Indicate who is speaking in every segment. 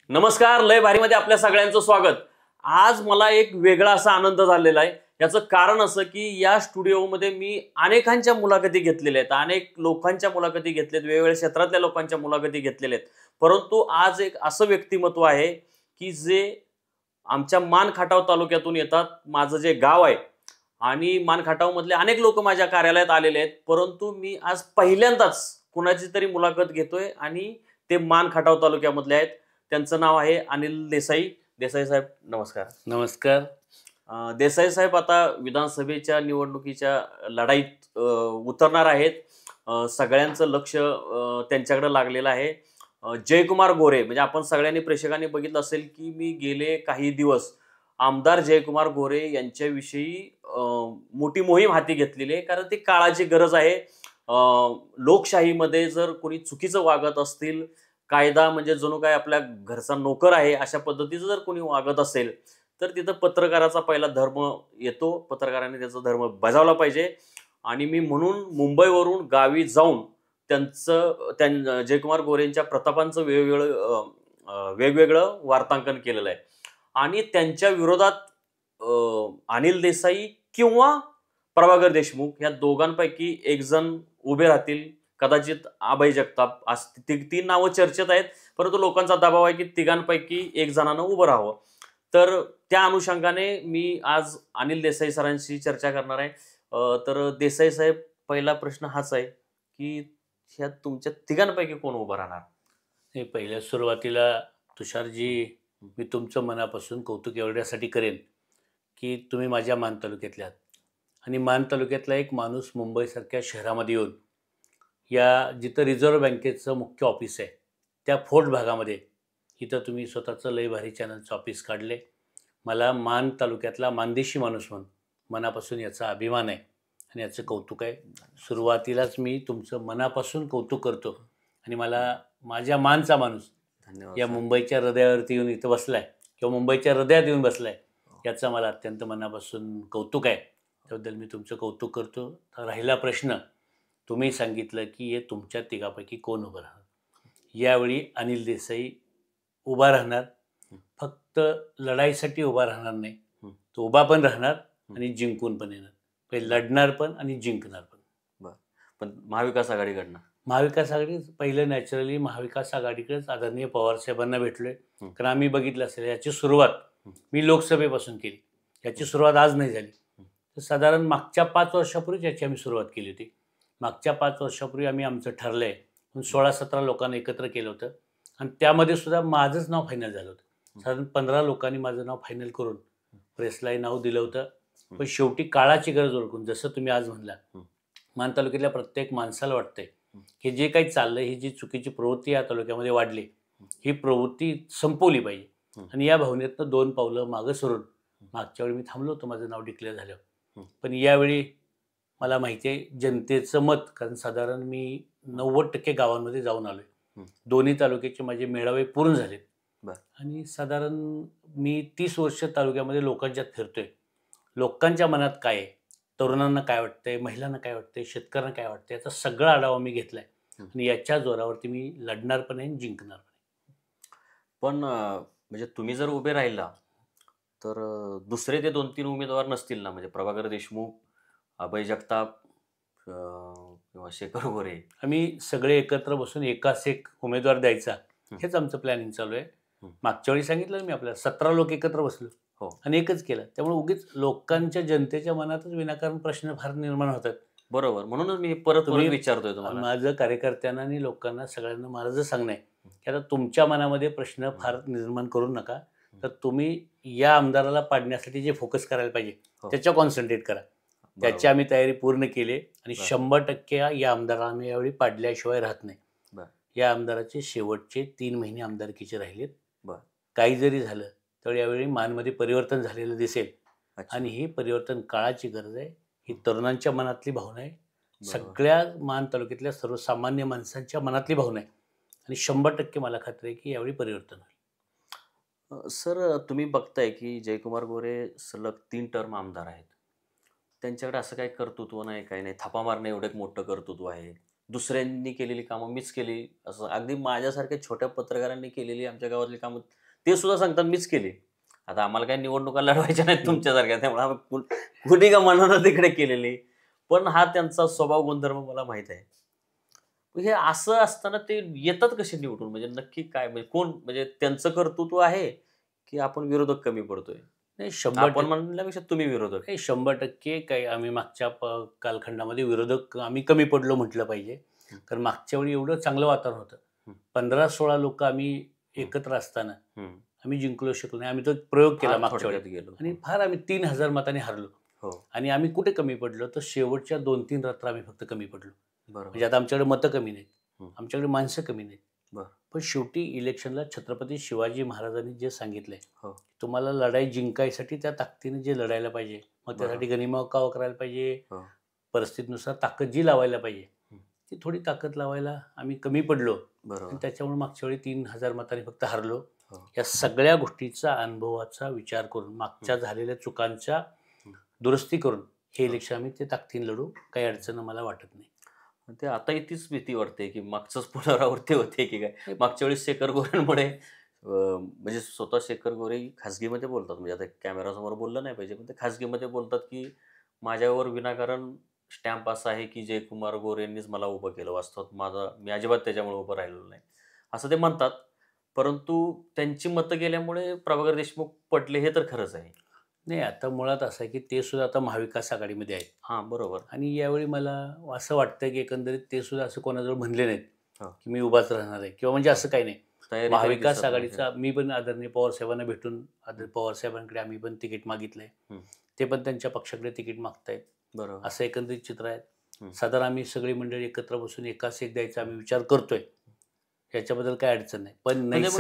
Speaker 1: नमस्कार, लय भारीमध्ये आपल्या सगळ्यांचं स्वागत। आज मला एक वेगळा असा आनंद झालेला आहे। याचं कारण असं की या स्टुडिओमध्ये मी अनेकांच्या मुलाखती घेतलेल्या आहेत, अनेक लोकांच्या मुलाखती घेतलेत, वेगवेगळ्या क्षेत्रातल्या लोकांच्या मुलाखती घेतलेल्या आहेत। परंतु आज एक असं व्यक्तिमत्व आहे की जे आमच्या मानखटाव तालुक्यातून येतात, माझं जे गाव आहे आणि मानखटाव मधले अनेक लोक माझ्या कार्यालयात आलेले आहेत। परंतु मी आज पहिल्यांदाच कुणाची तरी मुलाखत घेतोय आणि ते मानखटाव तालुक्यामधले आहेत। त्यांचं नाव आहे अनिल देसाई। देसाई साहेब नमस्कार।
Speaker 2: नमस्कार।
Speaker 1: देसाई साहेब आता विधानसभेच्या निवडणुकीच्या लढाईत उतरणार आहेत। सगळ्यांचं लक्ष त्यांच्याकडे लागलेलं आहे। जयकुमार गोरे म्हणजे आपण सगळ्यांनी प्रेक्षकांनी बघितलं असेल की मी गेले काही दिवस आमदार जयकुमार गोरे यांच्याविषयी मोठी मोहीम हाती घेतलेली आहे, कारण ती काळाची गरज आहे। लोकशाहीमध्ये जर कोणी चुकीचं वागत असतील, कायदा म्हणजे जणू काय आपल्या घरचा नोकर आहे अशा पद्धतीचं जर कोणी वागत असेल तर तिथं पत्रकाराचा पहिला धर्म येतो, पत्रकारांनी त्याचा धर्म बजावला पाहिजे। आणि मी म्हणून मुंबईवरून गावी जाऊन जयकुमार गोरेंच्या प्रतापांचं वेगवेगळं वार्तांकन केलेलं आहे आणि त्यांच्या विरोधात अनिल देसाई किंवा प्रभाकर देशमुख या दोघांपैकी एक जण उभे राहतील। कदाचित अभय जगताप, तीन नावं चर्चेत आहेत, परंतु लोकांचा दबाव आहे की तिघांपैकी एक जणांना उभं राहावं। तर त्या अनुषंगाने मी आज अनिल देसाई सरांशी चर्चा करणार आहे। तर देसाई साहेब, पहिला प्रश्न हाच आहे की ह्या तुमच्या तिघांपैकी कोण उभं राहणार?
Speaker 2: हे पहिल्या सुरुवातीला तुषारजी, मी तुमचं मनापासून कौतुक एवढ्यासाठी करेन की तुम्ही माझ्या मान तालुक्यातल्या आहात आणि मान तालुक्यातला एक माणूस मुंबईसारख्या शहरामध्ये येऊन या जिथं रिझर्व्ह बँकेचं मुख्य ऑफिस आहे त्या फोर्ट भागामध्ये इथं तुम्ही स्वतःचं लय भारी चॅनलचं ऑफिस काढले। मला मान तालुक्यातला मानदेशी माणूस म्हणून मनापासून याचा अभिमान आहे आणि याचं कौतुक आहे। सुरुवातीलाच मी तुमचं मनापासून कौतुक करतो आणि मला माझ्या मानचा माणूस या मुंबईच्या हृदयावरती येऊन इथं बसलाय किंवा मुंबईच्या हृदयात येऊन बसलाय, याचा मला अत्यंत मनापासून कौतुक आहे। त्याबद्दल मी तुमचं कौतुक करतो। तर राहिला प्रश्न, तुम्ही सांगितलं की हे तुमच्या तिघापैकी कोण उभं राहणार। यावेळी अनिल देसाई उभा राहणार, फक्त लढाईसाठी उभा राहणार नाही, तो उभा पण राहणार आणि जिंकून पण येणार, पहिले लढणार पण आणि जिंकणार पण।
Speaker 1: बरं, पण महाविकास आघाडीकडनं?
Speaker 2: महाविकास आघाडी पहिलं नॅचरली महाविकास आघाडीकडेच आदरणीय पवार साहेबांना भेटलोय, कारण आम्ही बघितलं असेल याची सुरुवात मी लोकसभेपासून केली, याची सुरुवात आज नाही झाली। तर साधारण मागच्या 5 वर्षापूर्वीच याची आम्ही सुरुवात केली होती। मागच्या 5 वर्षापूर्वी आम्ही आमचं ठरलंय 16-17 लोकांना एकत्र केलं होतं आणि त्यामध्ये सुद्धा माझंच नाव फायनल झालं होतं। साधारण 15 लोकांनी माझं नाव फायनल करून प्रेसलाही नाव दिलं होतं। पण शेवटी काळाची गरज ओळखून, जसं तुम्ही आज म्हणला, मान तालुक्यातल्या प्रत्येक माणसाला वाटतंय की जे काही चाललंय, ही जी चुकीची प्रवृत्ती या तालुक्यामध्ये वाढली, ही प्रवृत्ती संपवली पाहिजे आणि या भावनेतनं 2 पावलं मागं सरून मागच्या वेळी मी थांबलो होतो माझं नाव डिक्लेअर झालं। पण यावेळी मला माहिती आहे जनतेचं मत, कारण साधारण मी 90% गावांमध्ये जाऊन आलोय, दोन्ही तालुक्याचे माझे मेळावे पूर्ण झालेत आणि साधारण मी 30 वर्ष तालुक्यामध्ये लोकांच्यात फिरतोय। लोकांच्या मनात काय आहे, तरुणांना काय वाटतंय, महिलांना काय वाटतंय, शेतकऱ्यांना काय वाटतंय, याचा सगळा आढावा मी घेतलाय आणि याच्या जोरावरती मी लढणार पण आहे, जिंकणार पण आहे।
Speaker 1: पण म्हणजे तुम्ही जर उभे राहिला तर दुसरे ते 2-3 उमेदवार नसतील ना, म्हणजे प्रभाकर देशमुख, अभय जगताप किंवा शेखर गोरे?
Speaker 2: आम्ही सगळे एकत्र बसून एकाच एक उमेदवार द्यायचा, हेच आमचं प्लॅनिंग चालू आहे। मागच्या वेळी सांगितलं मी आपल्याला 17 लोक एकत्र बसलो आणि एकच केलं, त्यामुळे उगीच लोकांच्या जनतेच्या मनातच विनाकारण प्रश्न फार निर्माण होतात।
Speaker 1: बरोबर, म्हणूनच मी परत विचारतोय तुम्हाला।
Speaker 2: माझं कार्यकर्त्यांना आणि लोकांना सगळ्यांना माझं सांगणं आहे की आता तुमच्या मनामध्ये प्रश्न फार निर्माण करू नका, तर तुम्ही या आमदाराला पाडण्यासाठी जे फोकस करायला पाहिजे त्याच्यावर कॉन्सन्ट्रेट करा। त्याची आम्ही तयारी पूर्ण केली आणि 100% या आमदाराला आम्ही यावेळी पाडल्याशिवाय राहत नाही। या आमदाराचे शेवटचे 3 महिने आमदारकीचे राहिलेत। काही जरी झालं तर यावेळी मानमध्ये परिवर्तन झालेलं दिसेल आणि हे परिवर्तन काळाची गरज आहे, ही तरुणांच्या मनातली भावना आहे, सगळ्या मान तालुक्यातल्या सर्वसामान्य माणसांच्या मनातली भावना आहे आणि 100% मला खात्री आहे की यावेळी परिवर्तन होईल।
Speaker 1: सर, तुम्ही बघताय की जयकुमार गोरे सलग 3 टर्म आमदार आहेत, त्यांच्याकडे असं काही कर्तृत्व नाही, काही नाही, थापा मारणे एवढं एक मोठं कर्तृत्व आहे, दुसऱ्यांनी केलेली कामं मीच केली, असं अगदी माझ्यासारख्या छोट्या पत्रकारांनी केलेली आमच्या गावातली कामं ते सुद्धा सांगतात मीच केली. आता आम्हाला काही निवडणुका लढवायच्या नाहीत तुमच्यासारख्या, त्यामुळे आम्ही कुणी का मनानं तिकडे केलेली. पण हा त्यांचा स्वभाव गुणधर्म मला माहीत आहे. हे असं असताना ते येतात कसे निवडून? म्हणजे नक्की काय म्हणजे कोण म्हणजे त्यांचं कर्तृत्व आहे, की आपण विरोधक कमी पडतोय?
Speaker 2: नाही 100%
Speaker 1: आपण म्हणण्यापेक्षा तुम्ही विरोधक.
Speaker 2: नाही 100% काही आम्ही मागच्या कालखंडामध्ये विरोधक आम्ही कमी पडलो म्हटलं पाहिजे.
Speaker 1: हं.
Speaker 2: कारण मागच्या वेळी एवढं चांगलं वातावरण होतं.
Speaker 1: हं.
Speaker 2: 15-16 लोक आम्ही एकत्र असताना
Speaker 1: हं.
Speaker 2: आम्ही जिंकलो शकलो नाही. आम्ही तो प्रयोग केला
Speaker 1: फार
Speaker 2: मागच्या
Speaker 1: थोडक्यात
Speaker 2: वेळी
Speaker 1: गेलो.
Speaker 2: आणि फार आम्ही 3000 मतांनी हरलो.
Speaker 1: हो.
Speaker 2: आणि आम्ही कुठे कमी पडलो तर शेवटच्या 2-3 रात्र आम्ही फक्त कमी पडलो.
Speaker 1: बरोबर.
Speaker 2: म्हणजे आता आमच्याकडे मतं कमी नाहीत.
Speaker 1: हं.
Speaker 2: आमच्याकडे माणसं कमी नाहीत.
Speaker 1: बरं.
Speaker 2: पण शेवटी इलेक्शनला छत्रपती शिवाजी महाराजांनी जे सांगितलंय,
Speaker 1: हो.
Speaker 2: तुम्हाला लढाई जिंकायसाठी त्या ताकदीने जे लढायला पाहिजे, मग त्यासाठी गनिमाकाव करायला पाहिजे,
Speaker 1: हो.
Speaker 2: परिस्थितीनुसार ताकद जी लावायला पाहिजे,
Speaker 1: हं.
Speaker 2: ती थोडी ताकद लावायला आम्ही कमी पडलो आणि
Speaker 1: बरोबर.
Speaker 2: त्याच्यामुळे मागच्या वेळी 3000 मतांनी फक्त हरलो.
Speaker 1: हो.
Speaker 2: या सगळ्या गोष्टीचा अनुभवाचा विचार करून मागच्या झालेल्या चुकांच्या दुरुस्ती करून हे इलेक्शन आम्ही ते ताकदीने लढू. काही अडचण मला वाटत नाही.
Speaker 1: ते आता तीच भीती वाटते की मागचंच पुनरावृत्ती होते की काय. मागच्या वेळेस शेखर गोरेंमुळे म्हणजे स्वतः शेखर गोरे खासगीमध्ये बोलतात, म्हणजे आता कॅमेरासमोर बोललं नाही पाहिजे, पण ते खासगीमध्ये बोलतात की माझ्यावर विनाकारण स्टॅम्प असा आहे की जयकुमार गोरेंनीच मला उभं केलं, वास्तवात मी अजिबात त्याच्यामुळे उभं राहिलेलो नाही, असं ते म्हणतात. परंतु त्यांची मतं गेल्यामुळे प्रभाकर देशमुख पटले हे तर खरंच आहे.
Speaker 2: नाही आता मुळात असं आहे की ते सुद्धा आता महाविकास आघाडीमध्ये आहेत.
Speaker 1: हां, बरोबर.
Speaker 2: आणि यावेळी मला असं वाटतं की एकंदरीत ते सुद्धा असं कोणाजवळ म्हणले नाहीत
Speaker 1: हो.
Speaker 2: की मी उभाच राहणार आहे किंवा म्हणजे असं काही नाही.
Speaker 1: तयारी
Speaker 2: महाविकास
Speaker 1: दिसत नाही.
Speaker 2: आघाडीचा मी पण आदरणीय पवार साहेबांना भेटून आदरणीय पवार साहेबांकडे आम्ही पण तिकीट मागितलंय.
Speaker 1: हं.
Speaker 2: ते पण त्यांच्या पक्षाकडे तिकीट मागतायत.
Speaker 1: बरोबर.
Speaker 2: असं एकंदरीत चित्र आहे.
Speaker 1: हं.
Speaker 2: साधारण आम्ही सगळी मंडळी एकत्र बसून एकाच एक द्यायचा आम्ही विचार करतोय. याच्याबद्दल काही अडचण नाही. पण
Speaker 1: म्हणजे मग-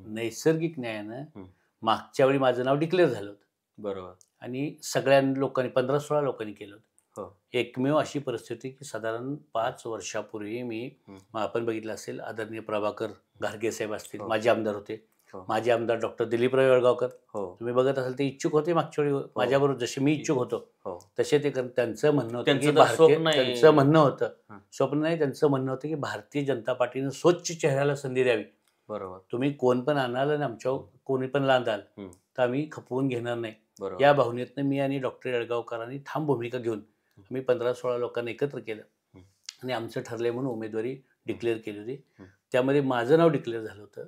Speaker 2: नैसर्गिक न्यायानं
Speaker 1: हं.
Speaker 2: मागच्या वेळी माझं नाव डिक्लेअर झालं होतं
Speaker 1: बरोबर.
Speaker 2: आणि सगळ्या लोकांनी 15-16 लोकांनी केलं होतं.
Speaker 1: हो.
Speaker 2: एकमेव अशी परिस्थिती की साधारण 5 वर्षापूर्वी
Speaker 1: हं.
Speaker 2: आपण बघितलं असेल आदरणीय प्रभाकर घारगे साहेब असतील,
Speaker 1: हो.
Speaker 2: माजी आमदार होते.
Speaker 1: हो.
Speaker 2: माजी आमदार डॉक्टर दिलीपराव येळगावकर,
Speaker 1: हो.
Speaker 2: तुम्ही बघत असाल ते इच्छुक होते मागच्या वेळी माझ्याबरोबर, जसे मी इच्छुक होतो
Speaker 1: हो.
Speaker 2: तसे ते त्यांचं म्हणणं होतं
Speaker 1: त्यांचं
Speaker 2: की
Speaker 1: तर स्वप्न आहे.
Speaker 2: त्यांचं म्हणणं होतं
Speaker 1: हं.
Speaker 2: स्वप्न नाही, त्यांचं म्हणणं होतं की भारतीय जनता पार्टीनं स्वच्छ चेहऱ्याला संधी द्यावी.
Speaker 1: बरोबर.
Speaker 2: तुम्ही कोण पण आणाल आणि आमच्यावर कोणी पण लांदाल
Speaker 1: हं.
Speaker 2: तर आम्ही खपवून घेणार नाही.
Speaker 1: बरोबर.
Speaker 2: या भावनेतनं मी आणि डॉक्टर येळगावकरांनी ठाम भूमिका घेऊन आम्ही 15-16 लोकांना एकत्र केलं
Speaker 1: हं.
Speaker 2: आणि आमचं ठरलंय म्हणून उमेदवारी डिक्लेअर केली होती.
Speaker 1: हं.
Speaker 2: त्यामध्ये माझं नाव डिक्लेअर झालं होतं.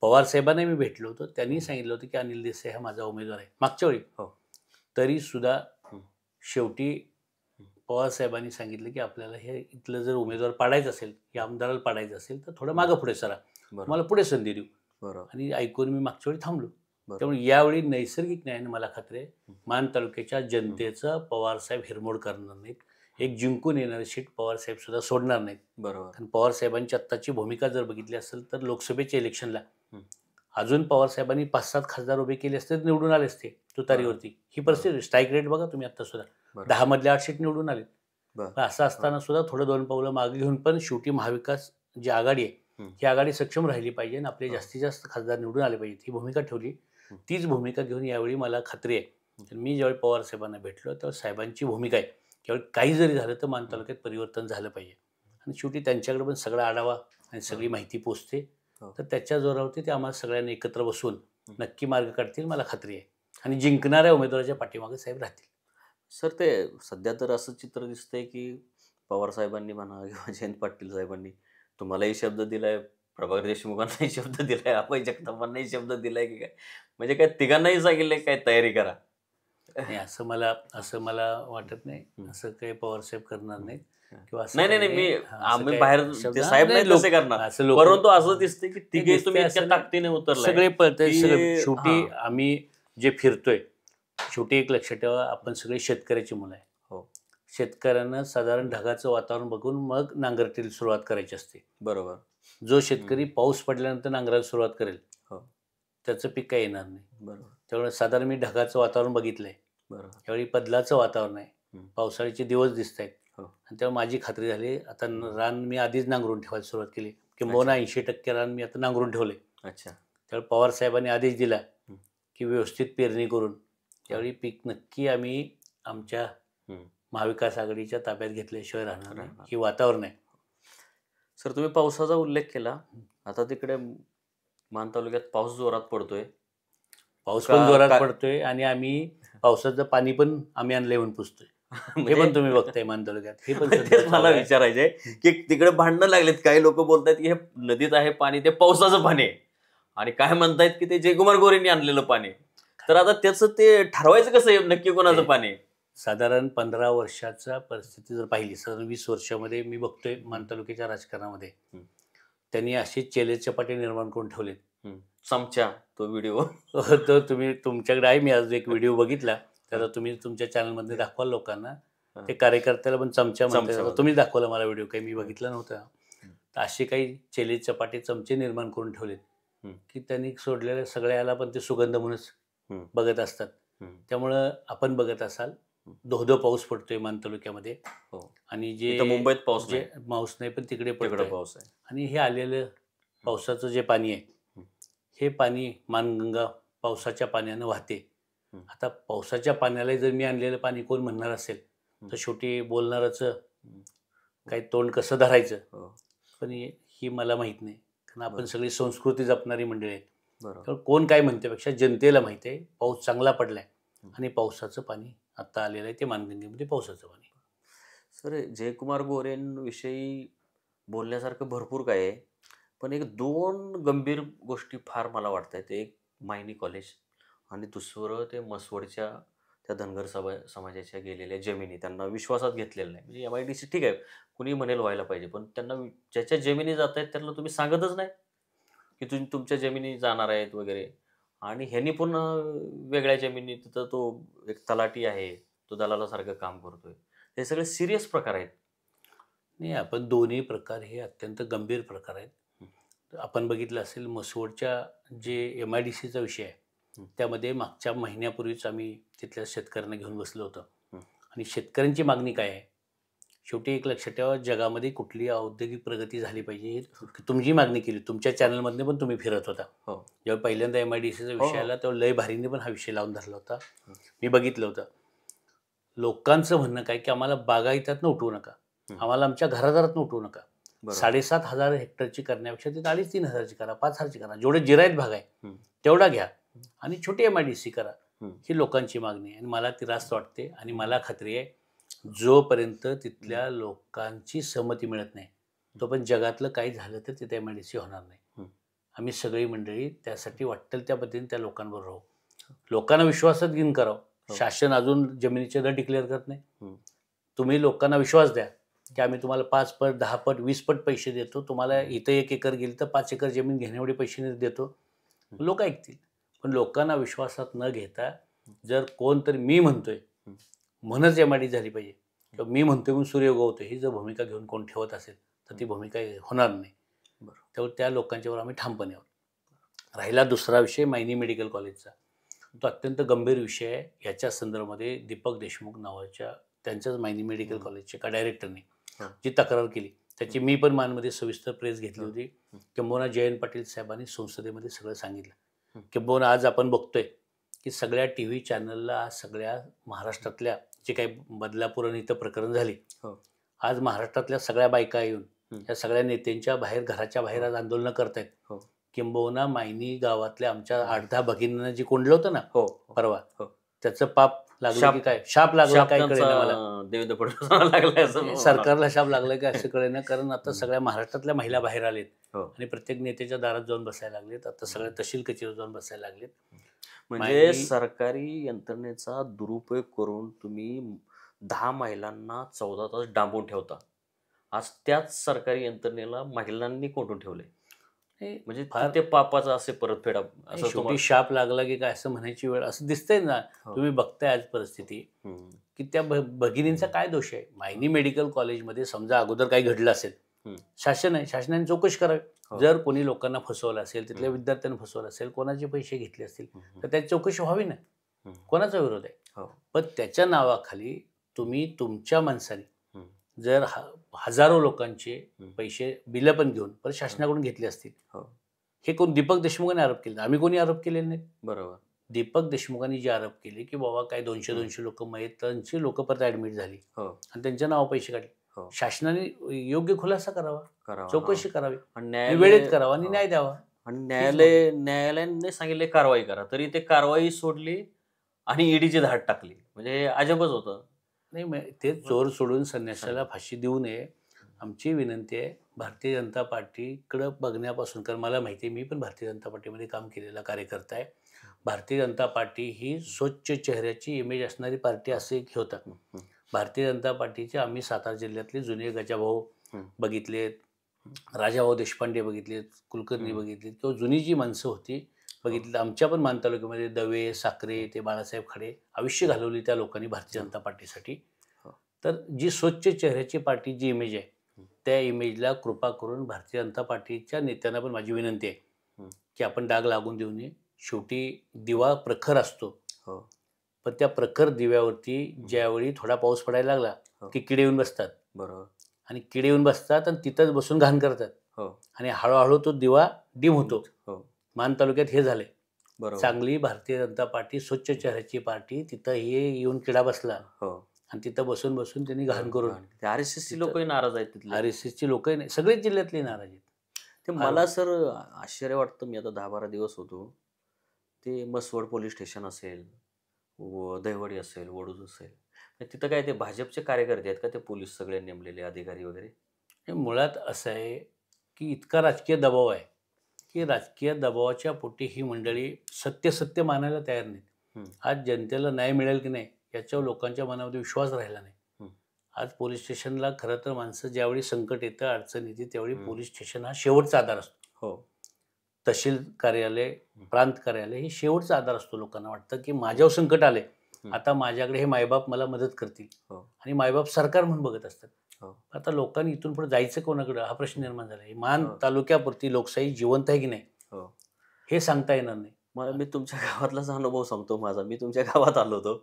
Speaker 2: पवार साहेबांना मी भेटलो होतो. त्यांनी सांगितलं होतं की अनिल देसाई हा माझा उमेदवार आहे मागच्या वेळी.
Speaker 1: हो.
Speaker 2: तरी सुद्धा
Speaker 1: हं.
Speaker 2: शेवटी पवार साहेबांनी सांगितलं की आपल्याला हे इथलं जर उमेदवार पाडायचं असेल, या आमदाराला पाडायचं असेल तर थोडं मागं पुढे सरा,
Speaker 1: बरोबर.
Speaker 2: मला पुढे संधी देऊ.
Speaker 1: बरोबर.
Speaker 2: आणि ऐकून मी मागच्या वेळी थांबलो.
Speaker 1: बरोबर.
Speaker 2: त्यामुळे यावेळी नैसर्गिक न्यायाने मला खात्री आहे मान तालुक्याच्या जनतेचं पवारसाहेब हिरमोड करणार नाहीत. एक जिंकून येणारी सीट पवारसाहेब सुद्धा सोडणार नाहीत.
Speaker 1: बरोबर.
Speaker 2: कारण पवारसाहेबांची आत्ताची भूमिका जर बघितली असेल तर लोकसभेच्या इलेक्शनला
Speaker 1: हं.
Speaker 2: अजून पवारसाहेबांनी 5-7 खासदार उभे केले असते तर निवडून आले असते तुतारीवरती. ही परिस्थिती स्ट्राईक रेट बघा तुम्ही आता सुद्धा
Speaker 1: बरोबर.
Speaker 2: 10 मधले 8 सीट निवडून आले.
Speaker 1: बरं.
Speaker 2: पण असं असताना सुद्धा थोडं 2 पावलं मागे घेऊन पण शेवटी महाविकास जी आघाडी आहे
Speaker 1: हं.
Speaker 2: ही आघाडी सक्षम राहिली पाहिजे आणि आपले
Speaker 1: हो.
Speaker 2: जास्तीत जास्त खासदार निवडून आले पाहिजेत ही भूमिका ठेवली.
Speaker 1: हं.
Speaker 2: तीच भूमिका घेऊन यावेळी मला खात्री आहे तर मी ज्यावेळी पवार साहेबांना भेटलो तेव्हा साहेबांची भूमिका आहे त्यावेळी काही जरी झालं तर मान तालुक्यात परिवर्तन झालं पाहिजे आणि शेवटी त्यांच्याकडे पण सगळा आढावा आणि सगळी माहिती पोचते.
Speaker 1: हो.
Speaker 2: तर त्याच्या जोरावरती ते आम्हाला सगळ्यांना एकत्र बसून
Speaker 1: हं.
Speaker 2: नक्की मार्ग काढतील मला खात्री आहे आणि जिंकणाऱ्या उमेदवाराच्या पाठीमागे साहेब राहतील.
Speaker 1: सर, ते सध्या तर असं चित्र दिसतंय की पवार साहेबांनी म्हणा किंवा जयंत पाटील साहेबांनी तुम्हालाही शब्द दिलाय, प्रभाकर देशमुखांनाही शब्द दिलाय, अभय जगतापांनाही शब्द दिलाय की काय, म्हणजे काय तिघांनाही सांगितलंय काय तयारी करा.
Speaker 2: नाही असं मला वाटत नाही. असं काही पवारसाहेब करणार नाहीत किंवा असं
Speaker 1: नाही नाही
Speaker 2: काही
Speaker 1: नाही,
Speaker 2: नाही.
Speaker 1: मी
Speaker 2: असं
Speaker 1: आम्ही
Speaker 2: काही
Speaker 1: बाहेर
Speaker 2: शब्द-
Speaker 1: ते साहेब नाही
Speaker 2: लोक-
Speaker 1: तसे करणार,
Speaker 2: असं लोक-
Speaker 1: परंतु असं दिसतंय की तिघे
Speaker 2: दिसतंय
Speaker 1: तुम्ही
Speaker 2: असं
Speaker 1: इतक्या
Speaker 2: नाही.
Speaker 1: ताकदीने उतरलाय
Speaker 2: सगळे
Speaker 1: की-
Speaker 2: शेवटी
Speaker 1: हां.
Speaker 2: आम्ही जे फिरतोय शेवटी एक लक्षात ठेवा आपण सगळे शेतकऱ्याची मुलं आहे.
Speaker 1: हो.
Speaker 2: शेतकऱ्यांना साधारण ढगाचं वातावरण बघून मग नांगरटीला सुरुवात करायची असते.
Speaker 1: बरोबर.
Speaker 2: जो शेतकरी पाऊस पडल्यानंतर नांगरायला सुरुवात करेल
Speaker 1: हो.
Speaker 2: त्याचं पीक काही येणार नाही.
Speaker 1: बरोबर.
Speaker 2: त्यामुळे साधारण मी ढगाचं वातावरण बघितलंय.
Speaker 1: बरोबर.
Speaker 2: त्यावेळी बदलाचं वातावरण आहे.
Speaker 1: हं.
Speaker 2: पावसाळ्याचे दिवस दिसत आहेत
Speaker 1: हो.
Speaker 2: आणि तेव्हा माझी खात्री झाली आता रान मी आधीच नांगरून ठेवायला सुरुवात केली किंबहुना 80% रान मी आता नांगरून ठेवले.
Speaker 1: अच्छा.
Speaker 2: त्यावेळी पवार साहेबांनी आदेश दिला
Speaker 1: हं.
Speaker 2: की व्यवस्थित पेरणी करून त्यावेळी पीक नक्की आम्ही आमच्या
Speaker 1: हं.
Speaker 2: महाविकास आघाडीच्या ताब्यात घेतल्याशिवाय राहणार नाही, ही वातावरण आहे.
Speaker 1: सर तुम्ही पावसाचा उल्लेख केला. आता तिकडे मान तालुक्यात पाऊस जोरात पडतोय.
Speaker 2: पाऊस
Speaker 1: का-
Speaker 2: पण जोरात
Speaker 1: का-
Speaker 2: पडतोय आणि आम्ही पावसाचं पाणी पण आम्ही आणलंय म्हणून पुसतोय. हे
Speaker 1: म्हणजे
Speaker 2: पण तुम्ही बघताय मान तालुक्यात. हे पण
Speaker 1: तेच
Speaker 2: सध्या
Speaker 1: मला
Speaker 2: चालू आहे.
Speaker 1: विचारायचंय की तिकडे भांडणं लागलेत. काही लोक बोलतायत की हे नदीत आहे पाणी ते पावसाचं पाणी आहे, आणि काय म्हणतायत की ते जयकुमार गोरेंनी आणलेलं पाणी. तर आता त्याचं ते ठरवायचं कसं आहे नक्की कोणाचं पाणी आहे?
Speaker 2: साधारण 15 वर्षाचा परिस्थिती जर पाहिली, साधारण 20 वर्षामध्ये मी बघतोय मान तालुक्याच्या राजकारणामध्ये त्यांनी असे चेले चपाटे निर्माण करून ठेवलेत.
Speaker 1: चमचा तो व्हिडिओ
Speaker 2: तर तुम्ही तुमच्याकडे आहे, मी आज एक व्हिडिओ बघितला, तर तुम्ही तुमच्या चॅनलमध्ये दाखवाल लोकांना. ते कार्यकर्त्याला पण चमचा म्हणतात. तुम्ही दाखवला मला व्हिडिओ, काही मी बघितला नव्हता. तर असे काही चेले चपाटे चमचे निर्माण करून ठेवलेत की त्यांनी सोडलेल्या सगळ्याला पण ते सुगंध म्हणूनच बघत असतात. त्यामुळं आपण बघत असाल धोधो पाऊस पडतोय मान तालुक्यामध्ये. आणि जे
Speaker 1: मुंबईत पाऊस
Speaker 2: जे पाऊस नाही पण तिकडे पडतोय.
Speaker 1: पाऊस आहे.
Speaker 2: आणि हे आलेलं पावसाचं जे पाणी आहे, हे पाणी मानगंगा पावसाच्या पाण्यानं वाहते. आता पावसाच्या पाण्याला जर मी आणलेलं पाणी कोण म्हणणार असेल तर शेवटी बोलणाराचं काही तोंड कसं धरायचं, पण ही मला माहीत नाही. कारण आपण सगळी संस्कृती जपणारी मंडळी आहेत. तर कोण काय म्हणतेपेक्षा जनतेला माहिती आहे पाऊस चांगला पडलाय आणि पावसाचं पाणी आता आलेलं आहे ते मानगंगेमध्ये पावसाचं पाणी.
Speaker 1: सर जयकुमार गोरेंविषयी बोलण्यासारखं भरपूर काय आहे, पण एक दोन गंभीर गोष्टी फार मला वाटतात. एक मायनी कॉलेज आणि दुसरं ते मसवडच्या त्या धनगर समाजाच्या गेलेल्या जमिनी त्यांना विश्वासात घेतलेलं नाही. म्हणजे MIDC ठीक आहे, कुणी म्हणेल व्हायला पाहिजे, पण त्यांना ज्याच्या जमिनी जात आहेत त्यांना तुम्ही सांगतच नाही की तुम्ही तुमच्या जमिनी जाणार आहेत वगैरे. आणि ह्यांनी पण वेगळ्या जमिनी, तिथं तो एक तलाठी आहे तो दलालासारखं काम करतोय. हे सगळे सिरियस प्रकार आहेत.
Speaker 2: नाही, आपण दोन्ही प्रकार हे अत्यंत गंभीर प्रकार आहेत. आपण बघितलं असेल मसवडच्या जे MIDCचा विषय आहे त्यामध्ये मागच्या महिन्यापूर्वीच आम्ही तिथल्या शेतकऱ्यांना घेऊन बसलो होतो. आणि शेतकऱ्यांची मागणी काय आहे, शेवटी एक लक्षात ठेवा, जगामध्ये कुठली औद्योगिक प्रगती झाली पाहिजे तुमची मागणी केली. तुमच्या चॅनलमधले पण तुम्ही फिरत होता. जेव्हा पहिल्यांदा MIDCचा विषय आला तेव्हा लय भारीने पण हा विषय लावून धरला होता. मी बघितलं होतं. लोकांचं म्हणणं काय की आम्हाला बागायतातनं उठवू नका, आम्हाला आमच्या घरादारातनं उठवू नका. 7,500 हेक्टरची करण्यापेक्षा ती 2,500-3,000ची करा, 5,000ची करा, जेवढे जिरायत भाग आहे तेवढा घ्या आणि छोटी MIDC करा. ही लोकांची मागणी आहे आणि मला ती रास्त वाटते. आणि मला खात्री आहे जोपर्यंत तिथल्या लोकांची सहमती मिळत नाही तोपर्यंत जगातलं काही झालं तर तिथे MIDC होणार नाही. आम्ही सगळी मंडळी त्यासाठी वाटेल त्या पद्धतीने त्या लोकांबरोबर राहू, लोकांना विश्वासात घेऊन करावं. शासन अजून जमिनीचे दर डिक्लेअर करत नाही. तुम्ही लोकांना विश्वास द्या की आम्ही तुम्हाला 5 पट 10 पट 20 पट पैसे देतो, तुम्हाला इथं 1 एकर गेली तर 5 एकर जमीन घेण्याएवढे पैसे देतो, लोक ऐकतील. पण लोकांना विश्वासात न घेता जर कोणतरी मी म्हणतोय म्हणूनच MIDC झाली पाहिजे किंवा मी म्हणतोय म्हणून सूर्य उगवतोय ही जर भूमिका घेऊन कोण ठेवत असेल तर ती भूमिका होणार नाही. त्यामुळे त्या लोकांच्यावर आम्ही ठामपणे आहोत. राहिला दुसरा विषय मायनी मेडिकल कॉलेजचा, तो अत्यंत गंभीर विषय आहे. याच्या संदर्भामध्ये दीपक देशमुख नावाच्या त्यांच्याच मायनी मेडिकल कॉलेजच्या का डायरेक्टरने जी तक्रार केली त्याची मी पण मानमध्ये सविस्तर प्रेस घेतली होती. किंबहुना जयंत पाटील साहेबांनी संसदेमध्ये सगळं सांगितलं. किंबहुना आज आपण बघतोय की सगळ्या TV चॅनलला सगळ्या महाराष्ट्रातल्या जे काही बदलापूर आणि इथं प्रकरण झाली, आज महाराष्ट्रातल्या सगळ्या बायका येऊन या सगळ्या नेत्यांच्या बाहेर घराच्या बाहेर आज आंदोलनं करतायत. किंबहुना मायनी गावातल्या आमच्या 8-10 भगिनींना जे कोंडलं होतं ना परवा, त्याचं पाप लागलं की काय, शाप लागला काय कळेना मला.
Speaker 1: देवेंद्र फडणवीस लागलाय असं
Speaker 2: सरकारला शाप लागलाय काय असं कळेना. कारण आता सगळ्या महाराष्ट्रातल्या महिला बाहेर आलेत आणि प्रत्येक नेत्याच्या दारात जाऊन बसायला लागलेत. आता सगळ्या तहसील कचेरीवर जाऊन बसायला लागलेत.
Speaker 1: म्हणजे सरकारी यंत्रणेचा दुरुपयोग करून तुम्ही 10 महिलांना 14 तास डांबून ठेवता. आज त्याच सरकारी यंत्रणेला महिलांनी कोंडून ठेवले. म्हणजे ते पापाचा असे परतफेड असं
Speaker 2: शेवटी शाप लागला की काय असं म्हणायची वेळ असं दिसतंय ना. तुम्ही बघताय आज परिस्थिती की त्या भगिनींचा काय दोष आहे. मायनी मेडिकल कॉलेजमध्ये समजा अगोदर काही घडलं असेल, शासन आहे, शासनाने चौकशी करावी. जर कोणी लोकांना फसवलं असेल, तिथल्या विद्यार्थ्यांना फसवलं असेल, कोणाचे पैसे घेतले असतील तर त्याची चौकशी व्हावी ना. कोणाचा विरोध आहे. पण त्याच्या नावाखाली तुम्ही तुमच्या माणसाने जर हजारो लोकांचे पैसे बिलं पण घेऊन परत शासनाकडून घेतले असतील, हे कोण दीपक देशमुखांनी आरोप केले, आम्ही कोणी आरोप केलेले नाही.
Speaker 1: बरोबर.
Speaker 2: दीपक देशमुखांनी जे आरोप केले की बाबा काय 200 लोक त्यांची लोक परत ऍडमिट झाली आणि त्यांच्या नाव पैसे काढले. शासनाने योग्य खुलासा करावा, चौकशी करावी, वेळेत करावा आणि न्याय द्यावा.
Speaker 1: आणि न्यायालयाने सांगितले कारवाई करा, तरी ते कारवाई सोडली आणि ईडीची धाड टाकली. म्हणजे अजबच होतं.
Speaker 2: नाही, ते चोर सोडून संन्यासाला फाशी देऊ नये. आमची विनंती आहे भारतीय जनता पार्टीकडं बघण्यापासून, कारण मला माहिती आहे मी पण भारतीय जनता पार्टीमध्ये काम केलेला कार्यकर्ता आहे. भारतीय जनता पार्टी ही स्वच्छ चेहऱ्याची इमेज असणारी पार्टी असे एक होता. भारतीय जनता पार्टीचे आम्ही सातारा जिल्ह्यातले जुने गजाभाऊ बघितलेत, राजाभाऊ देशपांडे बघितलेत, कुलकर्णी बघितलेत, किंवा जुनी जी माणसं होती बघितली. आमच्या पण मान तालुक्यामध्ये दवे, साखरे, ते बाळासाहेब खाडे आयुष्य घालवली त्या लोकांनी भारतीय जनता पार्टीसाठी. तर जी स्वच्छ चेहऱ्याची पार्टी जी इमेज आहे त्या इमेजला कृपा करून भारतीय जनता पार्टीच्या नेत्यांना पण माझी विनंती आहे की आपण डाग लागून देऊ नये. शेवटी दिवा प्रखर असतो, पण त्या प्रखर दिव्यावरती ज्यावेळी थोडा पाऊस पडायला लागला की किडे येऊन बसतात. बरोबर. आणि किडे येऊन बसतात आणि तिथंच बसून घाण करतात आणि हळूहळू तो दिवा डिम होतो. मान तालुक्यात हे झाले. चांगली भारतीय जनता पार्टी स्वच्छ चेहऱ्याची पार्टी, तिथं हे येऊन किडा बसला आणि तिथं बसून बसून त्यांनी घाण करून.
Speaker 1: RSSची लोकही नाराज आहेत,
Speaker 2: RSSची लोक नाही, सगळेच जिल्ह्यातले नाराज आहेत.
Speaker 1: ते मला सर आश्चर्य वाटतं. मी आता 10-12 दिवस होतो. ते मसवड पोलीस स्टेशन असेल, दहिवडी असेल, वडूज असेल, तिथं काय ते भाजपचे कार्यकर्ते आहेत का ते पोलीस सगळे नेमलेले अधिकारी वगैरे?
Speaker 2: हे मुळात असं आहे की इतका राजकीय दबाव आहे की राजकीय दबावाच्या पोटी ही मंडळी सत्य मानायला तयार नाहीत. आज जनतेला न्याय मिळेल की नाही याच्यावर लोकांच्या मनामध्ये विश्वास राहिला नाही. आज पोलीस स्टेशनला खरं तर माणसं ज्यावेळी संकट येतं, अडचण येते, त्यावेळी पोलीस स्टेशन हा शेवटचा आधार असतो. तहसील कार्यालय, प्रांत कार्यालय हे शेवटचा आधार असतो. लोकांना वाटतं की माझ्यावर संकट आले, आता माझ्याकडे हे मायबाप मला मदत करतील आणि मायबाप सरकार म्हणून बघत असतात. आता लोकांनी इथून पुढे जायचं कोणाकडे हा प्रश्न निर्माण झाला. मान तालुक्यापुरती लोकशाही जिवंत आहे की नाही हे सांगता येणार नाही.
Speaker 1: मी तुमच्या गावातलाच अनुभव सांगतो माझा. मी तुमच्या गावात आलो होतो.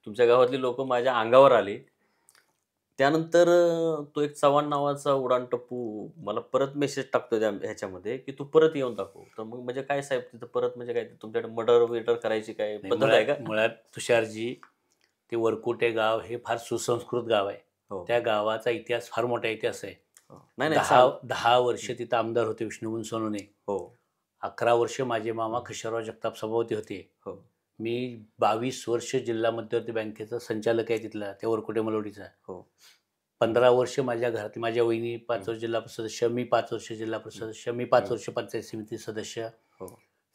Speaker 1: तुमच्या गावातली लोक माझ्या अंगावर आली. त्यानंतर तो एक चव्हाण नावाचा उडाण टप्पू मला परत मेसेज टाकतो ह्याच्यामध्ये की तू परत येऊन दाखव. तर मग म्हणजे काय साहेब तिथं परत म्हणजे काय तुमच्याकडे मर्डर करायची काय पद्धत आहे का?
Speaker 2: मुळात तुषारजी, ते वरकुटे गाव हे फार सुसंस्कृत गाव आहे. त्या गावाचा इतिहास फार मोठा इतिहास आहे. 10 वर्ष तिथं आमदार होते विष्णुबुन सोनवणे. 11 वर्ष माझे मामा खशरराव जगताप सभापती होते. मी 22 वर्ष जिल्हा मध्यवर्ती बँकेचा संचालक आहे तिथला, त्या वरकुटे मलवडीचा. 15 वर्ष माझ्या घरात, माझ्या वहिनी 5 वर्ष जिल्हा परिषद सदस्य, मी 5 वर्ष जिल्हा परिषद सदस्य, मी 5 वर्ष पंचायत समिती सदस्य.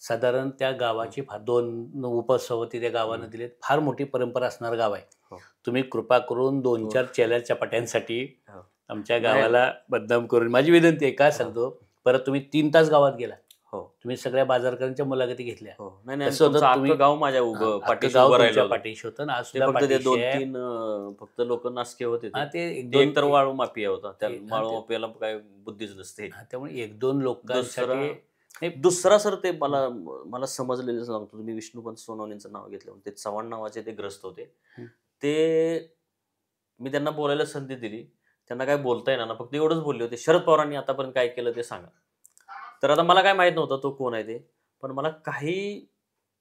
Speaker 2: साधारण त्या गावाची 2 उपसभापती त्या गावानं दिलेत. फार मोठी परंपरा असणारं गाव आहे. तुम्ही कृपा करून 2-4 चेल्या चपाट्यांसाठी आमच्या गावाला बदनाम करून, माझी विनंती आहे. काय सांगतो, परत तुम्ही 3 तास गावात गेला, तुम्ही सगळ्या बाजारकरांच्या मुलाखती घेतल्या.
Speaker 1: गाव माझ्या पाठीशी
Speaker 2: होतं ना.
Speaker 1: फक्त लोक नासके होते. ते तर वाळू माफिया होता. त्या वाळू माफियाला काय बुद्धीच नसते.
Speaker 2: त्यामुळे 1-2 लोकांसाठी.
Speaker 1: दुसरा सर ते मला समजलेलं सांगतो. तुम्ही विष्णुपंत सोनवणेंचं नाव घेतलं. ते चव्हाण नावाचे ते ग्रस्त होते. ते मी त्यांना बोलायला संधी दिली. त्यांना काय बोलता येणार ना, फक्त एवढंच बोलले होते, शरद पवारांनी आतापर्यंत काय केलं ते सांगा. तर आता मला काय माहित नव्हतं तो कोण आहे ते, पण मला काही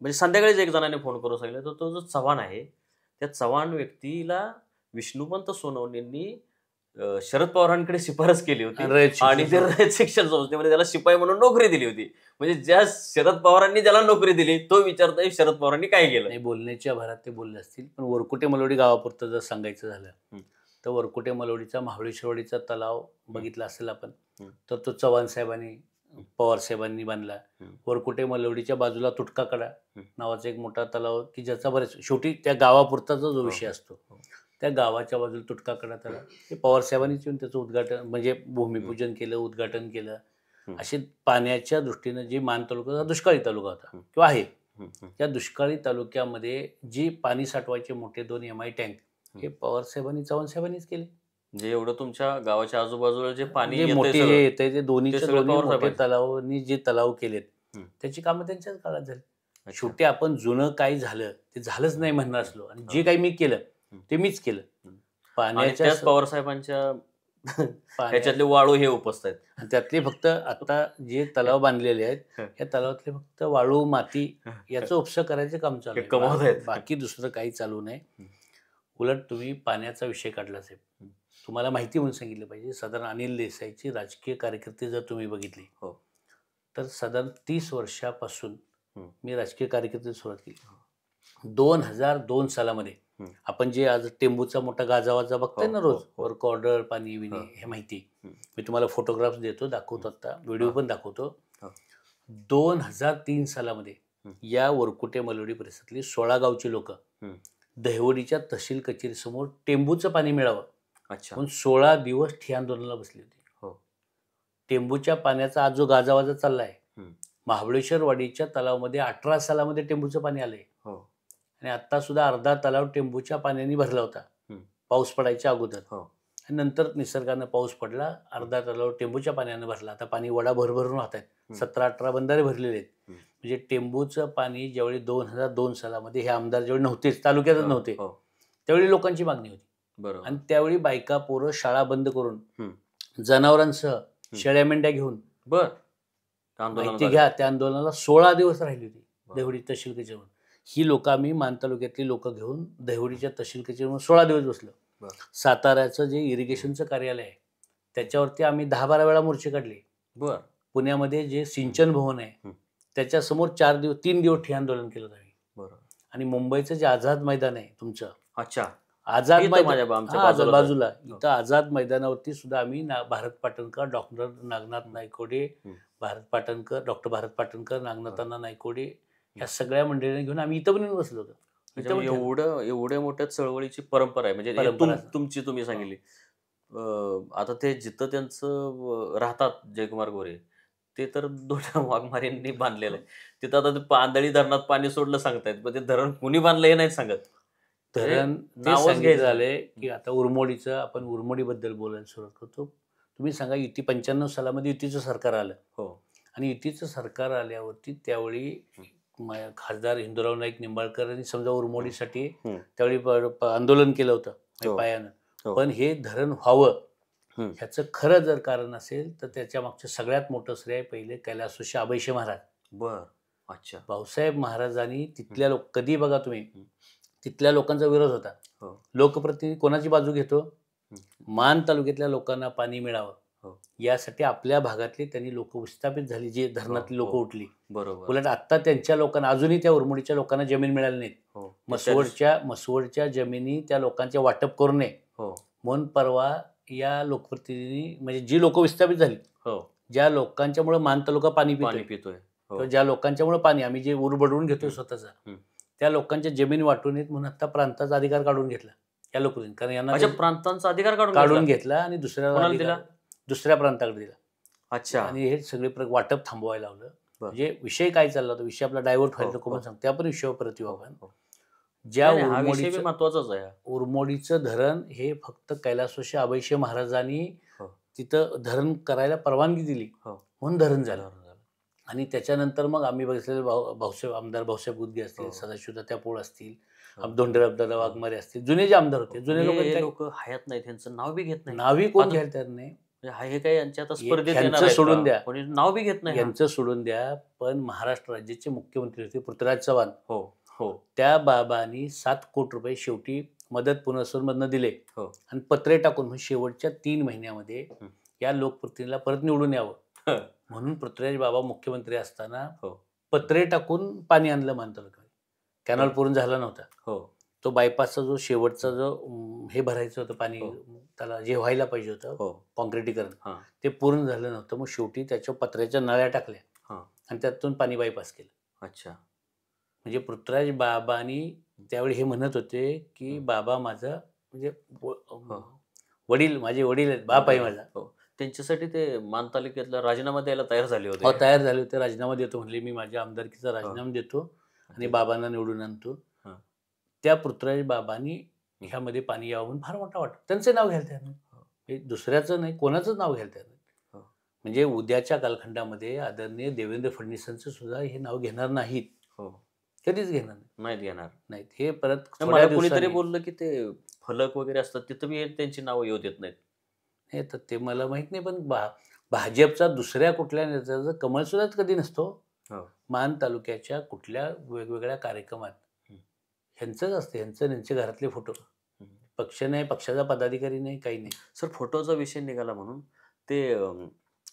Speaker 1: म्हणजे संध्याकाळीच एक जणांनी फोन करून सांगितलं, तो जो चव्हाण आहे त्या चव्हाण व्यक्तीला विष्णुपंत सोनवणेंनी शरद पवारांकडे शिफारस केली होती आणि ते रयत शिक्षण संस्थेमध्ये त्याला शिपाई म्हणून नोकरी दिली होती. म्हणजे ज्या शरद पवारांनी ज्याला नोकरी दिली तो विचारतोय शरद पवारांनी काय केलं.
Speaker 2: नाही, बोलण्याच्या भरात ते बोलले असतील. पण वरकुटे मलवडी गावापुरतं जर सांगायचं झालं तर वरकुटे मलवडीचा महाबळेश्वरवाडीचा तलाव बघितला असेल आपण, तर तो चव्हाण साहेबांनी, पवार साहेबांनी बांधला. वरकुटे मलवडीच्या बाजूला तुटकाकडा नावाचा एक मोठा तलाव की ज्याचा बरेच शेवटी त्या गावापुरताचा जो विषय असतो, त्या गावाच्या बाजूला तुटकाकडा तलाव हे पवार साहेबांनीच येऊन त्याचं उद्घाटन म्हणजे भूमिपूजन केलं, उद्घाटन केलं. असे पाण्याच्या दृष्टीनं जी मान तालुका दुष्काळी तालुका होता किंवा आहे, त्या दुष्काळी तालुक्यामध्ये जी पाणी साठवायचे मोठे 2 MI टँक हे पवार साहेबांनी, चव्हाण साहेबांनीच केले.
Speaker 1: जे एवढं तुमच्या गावाच्या आजूबाजूला जे पाणी
Speaker 2: मोठे येते ते दोन्हीच्या मोठे तलावांनी जे तलाव केलेत त्याची कामं त्यांच्याच काळात झाली. शेवटी आपण जुनं काही झालं ते झालंच नाही म्हणणार असलो आणि जे काही मी केलं ते मीच केलं.
Speaker 1: पाण्याच्या पवार साहेबांच्या ह्याच्यातले वाळू हे उपसत आहेत.
Speaker 2: आणि त्यातले फक्त आता जे तलाव बांधलेले आहेत या तलावातले फक्त वाळू माती याचं उपसा करायचं काम चालू
Speaker 1: हे कमावत आहेत.
Speaker 2: बाकी दुसरं काही चालू नाही. उलट तुम्ही पाण्याचा विषय काढला साहेब, तुम्हाला माहिती म्हणून सांगितलं पाहिजे. साधारण अनिल देसाईची राजकीय कारकिर्दी जर तुम्ही बघितली तर साधारण 30 वर्षापासून मी राजकीय कारकिर्दीत सुरुवात केली. 2002 सालामध्ये आपण जे आज टेंबूचा मोठा गाजावाजा बघताय ना रोज, वर्क ऑर्डर, पाणी विणी, हे माहिती मी तुम्हाला फोटोग्राफ्स देतो, दाखवतो, आता व्हिडिओ पण दाखवतो. 2003 सालामध्ये या वरकुटे मलवडी परिसरातली 16 गावची लोक दहिवडीच्या तहसील कचेरीसमोर टेंबूचं पाणी मिळावं म्हणून 16 दिवस ठिय्या आंदोलनाला बसली होती. टेंबूच्या पाण्याचा आज जो गाजावाजा चाललाय, महाबळेश्वर वाडीच्या तलावामध्ये 18 सालामध्ये टेंबूचं पाणी आलंय आणि आता सुद्धा अर्धा तलाव टेंबूच्या पाण्याने भरला होता पाऊस पडायच्या अगोदर. आणि नंतर निसर्गानं पाऊस पडला, अर्धा तलाव टेंबूच्या पाण्यानं भरला. आता पाणी वडा भरभरून वाहत आहेत. 17-18 बंधारे भरलेले आहेत. म्हणजे टेंबूचं पाणी ज्यावेळी 2002 सालामध्ये हे आमदार ज्यावेळी नव्हतेच, तालुक्यातच नव्हते, त्यावेळी लोकांची मागणी होती. आणि त्यावेळी बायका पोरं शाळा बंद करून जनावरांसह शेळ्या मेंढ्या घेऊन माहिती घ्या त्या आंदोलनाला 16 दिवस राहिली होती दहिवडी तहसील कचेरीवर. ही लोक आम्ही मान तालुक्यातली लोक घेऊन दहिवडीच्या तहसील कचेरीवर 16 दिवस बसलो. साताऱ्याचं जे इरिगेशनचं कार्यालय आहे त्याच्यावरती आम्ही 10-12 वेळा मोर्चे काढले. पुण्यामध्ये जे सिंचन भवन आहे त्याच्यासमोर 3 दिवस ठिय्या आंदोलन केलं आम्ही. आणि मुंबईचं जे आझाद मैदान आहे तुमचं, आझाद मैदान बाजूला, इथं आझाद मैदानावरती सुद्धा आम्ही भारत पाटणकर, डॉक्टर नागनाथ नायकोडे, डॉक्टर भारत पाटणकर, नागनाथांना नायकोडे या सगळ्या मंडळींना घेऊन आम्ही इथं पण बसलो होतो.
Speaker 1: एवढ्या मोठ्या चळवळीची परंपरा आहे. म्हणजे तुमची तुम्ही सांगितली. आता ते जिथं त्यांचं राहतात जयकुमार गोरे, ते तर दोड्या वाघमारेंनी बांधलेलं आहे. तिथं आता ते पांदळी धरणात पाणी सोडलं सांगतायत, पण ते धरण कुणी बांधलं हे नाही सांगत.
Speaker 2: धरण नावच घ्यायचं झालंय की आता उरमोडीचं, आपण उरमोडीबद्दल बोलायला सुरुवात करतो. तुम्ही सांगा, युती 95 सालामध्ये युतीचं सरकार आलं आणि युतीचं सरकार आल्यावरती त्यावेळी खासदार हिंदूराव नाईक निंबाळकर यांनी समजा उरमोडीसाठी त्यावेळी आंदोलन केलं होतं पायानं. पण हे धरण व्हावं ह्याचं खरं जर कारण असेल तर त्याच्या मागचं सगळ्यात मोठं श्रेय पहिले कैलासोशी अभयशे महाराज. भाऊसाहेब महाराजांनी तिथल्या लोक, कधी बघा तुम्ही, तिथल्या लोकांचा विरोध होता. लोकप्रतिनिधी कोणाची बाजू घेतो? मान तालुक्यातल्या लोकांना पाणी मिळावं यासाठी आपल्या भागातली त्यांनी लोक विस्थापित झाली, जे धरणातली लोक उठली. उलट आता त्यांच्या लोकांना, अजूनही त्या उरमोडीच्या लोकांना जमीन मिळाली नाहीत. मसवडच्या जमिनी त्या लोकांच्या वाटप करू नये म्हणून परवा या लोकप्रतिनिधी, म्हणजे जी लोक विस्थापित झाली, ज्या लोकांच्यामुळे मान तालुका पाणी पितोय, ज्या लोकांच्यामुळे पाणी आम्ही जे ऊर बडवून घेतोय स्वतःचा, त्या लोकांच्या जमिनी वाटून येत म्हणून आता प्रांताचा अधिकार काढून घेतला या लोकांनी. कारण यांना
Speaker 1: प्रांतांचा अधिकार
Speaker 2: काढून घेतला आणि दुसऱ्या प्रांताकडे दिला. आणि हे सगळे वाटप थांबवायला लावलं. म्हणजे विषय काय चालला होता, विषय आपला डायव्हर्ट व्हायला कोण सांगतो, त्या पण विषयावर परत येऊ आपण. ज्या
Speaker 1: महत्वाचंच आहे,
Speaker 2: उरमोडीचं धरण हे फक्त कैलासोशी अभयशे महाराजांनी तिथं धरण करायला परवानगी दिली म्हणून धरण झालं. आणि त्याच्यानंतर मग आम्ही बघितलेले भाऊसाहेब, आमदार भाऊसाहेब बुद्गे असतील, सदाशिव तात्या असतील, धोंडीरामदादा वाघमारे असतील, जुने जे आमदार होते, जुने लोक
Speaker 1: हयात नाही, त्यांचं नाव बी घेत नाही.
Speaker 2: नावही कोण घ्यायला तयार नाही.
Speaker 1: हे काय यांच्या स्पर्धेत
Speaker 2: सोडून द्या,
Speaker 1: नाव बी घेत नाही,
Speaker 2: यांचं सोडून द्या. पण महाराष्ट्र राज्याचे मुख्यमंत्री होते पृथ्वीराज चव्हाण. त्या बाबांनी 7 कोटी रुपये शेवटी मदत पुनर्वसनमधनं दिले आणि पत्रे टाकून शेवटच्या 3 महिन्यामध्ये या लोकप्रतिनिधीला परत निवडून यावं म्हणून पृथ्वीराज बाबा मुख्यमंत्री असताना पत्रे टाकून पाणी आणलं मान तालुक्यात. कॅनॉल पूर्ण झाला नव्हता. तो बायपासचा जो शेवटचा जो हे भरायचं होतं पाणी, त्याला जे व्हायला पाहिजे होतं कॉन्क्रिटीकरण, ते पूर्ण झालं नव्हतं. मग शेवटी त्याच्या पत्र्याच्या नळ्या टाकल्या आणि त्यातून पाणी बायपास केलं. म्हणजे पृथ्वीराज बाबांनी त्यावेळी हे म्हणत होते की बाबा माझा म्हणजे वडील, माझे वडील आहेत, बाप आहे माझा.
Speaker 1: त्यांच्यासाठी ते मान तालुक्यातला राजीनामा द्यायला तयार झाले होते.
Speaker 2: तयार झाले होते. राजीनामा देतो म्हणले, मी माझ्या आमदारकीचा राजीनामा देतो आणि बाबांना निवडून आणतो. त्या पृथ्वीराज बाबांनी ह्यामध्ये पाणी यावं म्हणून फार मोठा वाटतं. त्यांचं नाव घ्यायला तयार नाही, दुसऱ्याचं नाही, कोणाचंच नाव घ्यायला तयार नाही. म्हणजे उद्याच्या कालखंडामध्ये आदरणीय देवेंद्र फडणवीसांचं सुद्धा हे नाव घेणार नाहीत, कधीच घेणार नाहीत. हे परत
Speaker 1: मला कोणीतरी बोललं की ते फलक वगैरे असतात तिथं बी त्यांची नावं येऊ देत नाहीत.
Speaker 2: हे तर ते मला माहित नाही, पण भाजपचा दुसऱ्या कुठल्या नेत्याचा कमळ सुद्धा कधी नसतो. मान तालुक्याच्या कुठल्या वेगवेगळ्या कार्यक्रमात ह्यांचंच असते, ह्यांचे घरातले फोटो. पक्ष नाही, पक्षाचा पदाधिकारी नाही, काही नाही.
Speaker 1: सर फोटोचा विषय निघाला म्हणून ते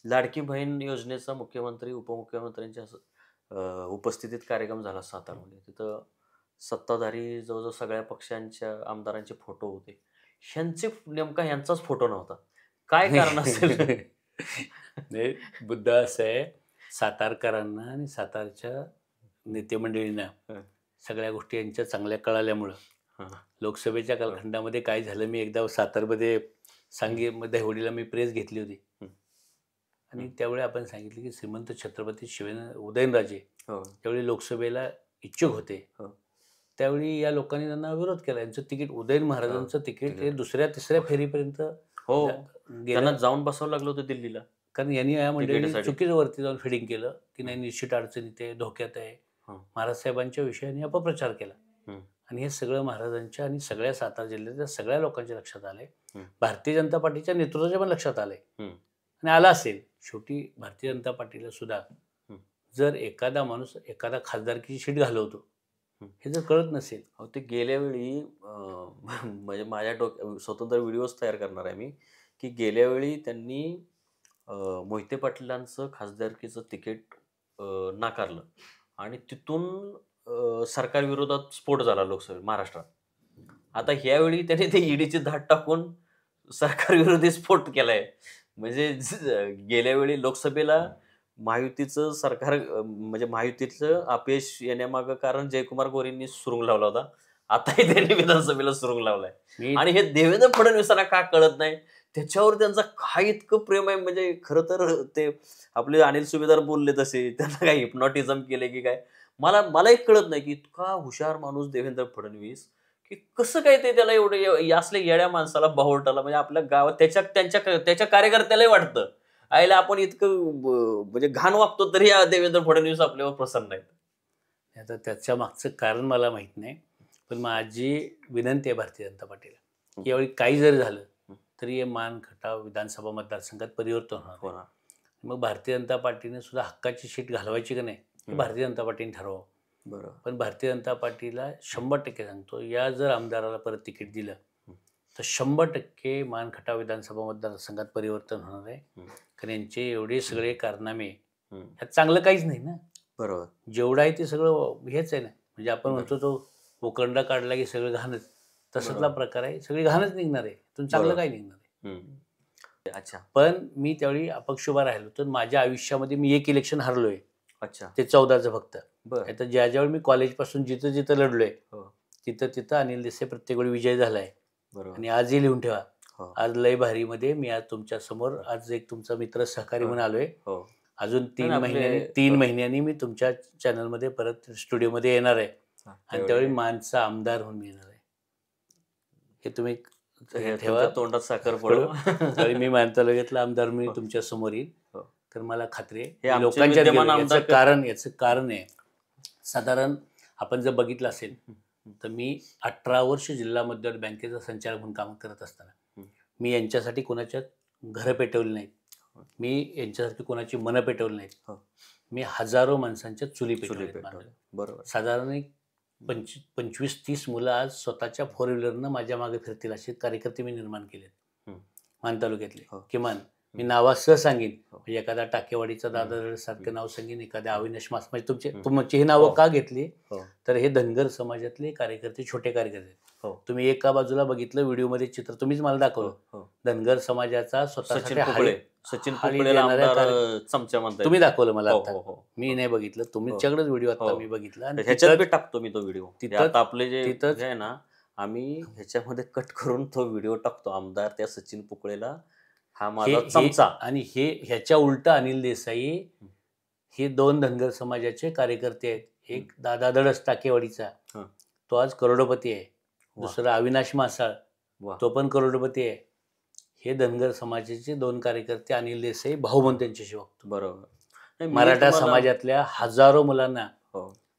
Speaker 1: लाडकी बहीण योजनेचा मुख्यमंत्री उपमुख्यमंत्र्यांच्या उपस्थितीत कार्यक्रम झाला सातारमध्ये. तिथं सत्ताधारी जवळजवळ सगळ्या पक्षांच्या आमदारांचे फोटो होते. नेमका ह्यांचाच फोटो नव्हता. काय कारण असेल?
Speaker 2: नाही, मुद्दा असा आहे, सातारकरांना आणि सातारच्या नेतेमंडळींना सगळ्या गोष्टी यांच्या चांगल्या कळाल्यामुळं लोकसभेच्या कालखंडामध्ये काय झालं, मी एकदा सातारमध्ये दहिवडीला मी प्रेस घेतली होती आणि त्यावेळी आपण सांगितलं की श्रीमंत छत्रपती उदयनराजे त्यावेळी लोकसभेला इच्छुक होते. त्यावेळी या लोकांनी त्यांना विरोध केला. यांचं तिकीट, उदयन महाराजांचं तिकीट हे दुसऱ्या तिसऱ्या फेरीपर्यंत
Speaker 1: त्यांना जाऊन बसावं लागलं होतं दिल्लीला,
Speaker 2: कारण यांनी या मंडळीने चुकीचं वरती जाऊन फिडिंग केलं की नाही, निश्चित अडचणीत आहे, धोक्यात आहे, महाराज साहेबांच्या विषयाने अपप्रचार केला. आणि हे सगळं महाराजांच्या आणि सगळ्या सातारा जिल्ह्यातल्या सगळ्या लोकांच्या लक्षात आलंय. भारतीय जनता पार्टीच्या नेतृत्वाच्या पण लक्षात आलंय आणि आला असेल. शेवटी भारतीय जनता पार्टीला सुद्धा जर एखादा माणूस एखादा खासदारकीची शीट घालवतो हे जर कळत नसेल.
Speaker 1: ते गेल्या वेळी म्हणजे माझ्या स्वतंत्र व्हिडिओज तयार करणार आहे मी, की गेल्या वेळी त्यांनी मोहिते पाटलांचं खासदारकीचं तिकीट नाकारलं आणि तिथून सरकार विरोधात स्फोट झाला लोकसभेत महाराष्ट्रात. आता ह्यावेळी त्यांनी ते ईडीची धाड टाकून सरकार विरोधी स्फोट केलाय. म्हणजे गेल्या वेळी लोकसभेला महायुतीचं सरकार म्हणजे महायुतीचं अपयश येण्यामागं कारण जयकुमार गोरेंनी सुरुंग लावला होता. आताही त्यांनी विधानसभेला सुरुंग लावलाय आणि हे देवेंद्र फडणवीसांना का कळत नाही, त्याच्यावर त्यांचं काय इतकं प्रेम आहे. म्हणजे खरं तर ते आपले अनिल सुभेदार बोलले तसे, त्यांना काय हिप्नॉटिझम केले की काय, मला एक कळत नाही की इतका हुशार माणूस देवेंद्र फडणवीस की कसं काय ते त्याला एवढं असल्या येड्या माणसाला बावळटाला, म्हणजे आपल्या गावात त्याच्या कार्यकर्त्यालाही वाटतं आईला आपण इतकं म्हणजे घाण वागतो तरी देवेंद्र फडणवीस आपल्यावर प्रसन्न आहेत.
Speaker 2: आता त्याच्या मागचं कारण मला माहित नाही, पण माझी विनंती आहे भारतीय जनता पार्टीला, यावेळी काही जरी झालं तरी हे मान खटाव विधानसभा मतदारसंघात परिवर्तन होणार. मग भारतीय जनता पार्टीने सुद्धा हक्काची शीट घालवायची का नाही हे भारतीय जनता पार्टीने ठरवावं.
Speaker 1: बरोबर.
Speaker 2: पण भारतीय जनता पार्टीला 100% सांगतो, या जर आमदाराला परत तिकीट दिलं तर 100% मान खटाव विधानसभा मतदारसंघात परिवर्तन होणार आहे. कारण यांचे एवढे सगळे कारनामे ह्यात चांगलं काहीच नाही ना.
Speaker 1: बरोबर.
Speaker 2: जेवढं आहे ते सगळं हेच आहे ना. म्हणजे आपण म्हणतो तो भूखंड काढला की सगळं घाणच, तसला प्रकार आहे. सगळी घाणच निघणार आहे, तुम चांगलं काय निघणार आहे.
Speaker 1: अच्छा.
Speaker 2: पण मी त्यावेळी अपक्ष उभा राहिलो तर माझ्या आयुष्यामध्ये मी एक इलेक्शन हरलोय.
Speaker 1: अच्छा.
Speaker 2: ते 14चं फक्त. आता ज्यावेळी मी कॉलेजपासून जिथं जिथं लढलोय तिथं अनिल देसाई प्रत्येक वेळी विजय झालाय. आणि आजही लिहून ठेवा, आज लय भारी मध्ये मी आज तुमच्या समोर आज एक तुमचा मित्र सहकारी म्हणून आलोय. अजून 3 महिन्यांनी मी तुमच्या चॅनलमध्ये परत स्टुडिओमध्ये येणार आहे आणि त्यावेळी मानचा आमदार म्हणून येणार आहे. हे तुम्ही ठेवा,
Speaker 1: तोंडात साखर पडो.
Speaker 2: त्यावेळी मी मान तालुक्यातला आमदार मी तुमच्या समोर येईल. तर मला खात्री आहे लोकांच्या याचं कारण आहे, साधारण आपण जर बघितलं असेल तर मी 18 वर्ष जिल्हा मध्यवर्ती बँकेचा संचालक म्हणून काम करत असताना मी यांच्यासाठी कोणाच्या घरं पेटवली नाहीत, मी यांच्यासारखी कोणाची मनं पेटवली नाहीत, मी हजारो माणसांच्या चुली पेटवल्या.
Speaker 1: बरोबर.
Speaker 2: साधारण 25-30 मुलं आज स्वतःच्या 4 व्हीलरनं माझ्या मागे फिरतील असे कार्यकर्ते मी निर्माण केलेत मान तालुक्यातले. किमान मी नावासह सांगेन, म्हणजे एखादा टाकेवाडीचा दादा सारखं नाव सांगेन, एखाद्या अविनाश मास, म्हणजे तुमची ही नावं का घेतली तर हे धनगर समाजातले कार्यकर्ते, छोटे कार्यकर्ते. तुम्ही एका बाजूला बघितलं व्हिडिओमध्ये चित्र तुम्हीच मला दाखवलं, धनगर समाजाचा स्वतःसाठी
Speaker 1: सचिन
Speaker 2: तुम्ही दाखवलं मला. मी नाही बघितलं, तुमच्याकडेच व्हिडिओ आता मी बघितला आणि
Speaker 1: ह्याच्यात टाकतो मी तो व्हिडिओ. तिथं आपले जे आहे ना, आम्ही ह्याच्यामध्ये कट करून तो व्हिडिओ टाकतो. आमदार त्या सचिन पुकळेला हा माझा चमचा. आणि
Speaker 2: ह्याच्या उलट अनिल देसाई हे 2 धनगर समाजाचे कार्यकर्ते आहेत. एक दादा दडस टाकेवाडीचा, तो आज करोडपती आहे. दुसरा अविनाश मासाळ, तो पण करोडपती आहे. हे धनगर समाजाचे 2 कार्यकर्ते अनिल देसाई भाऊ म्हणून त्यांच्याशी वागतो.
Speaker 1: बरोबर.
Speaker 2: मराठा समाजातल्या हजारो मुलांना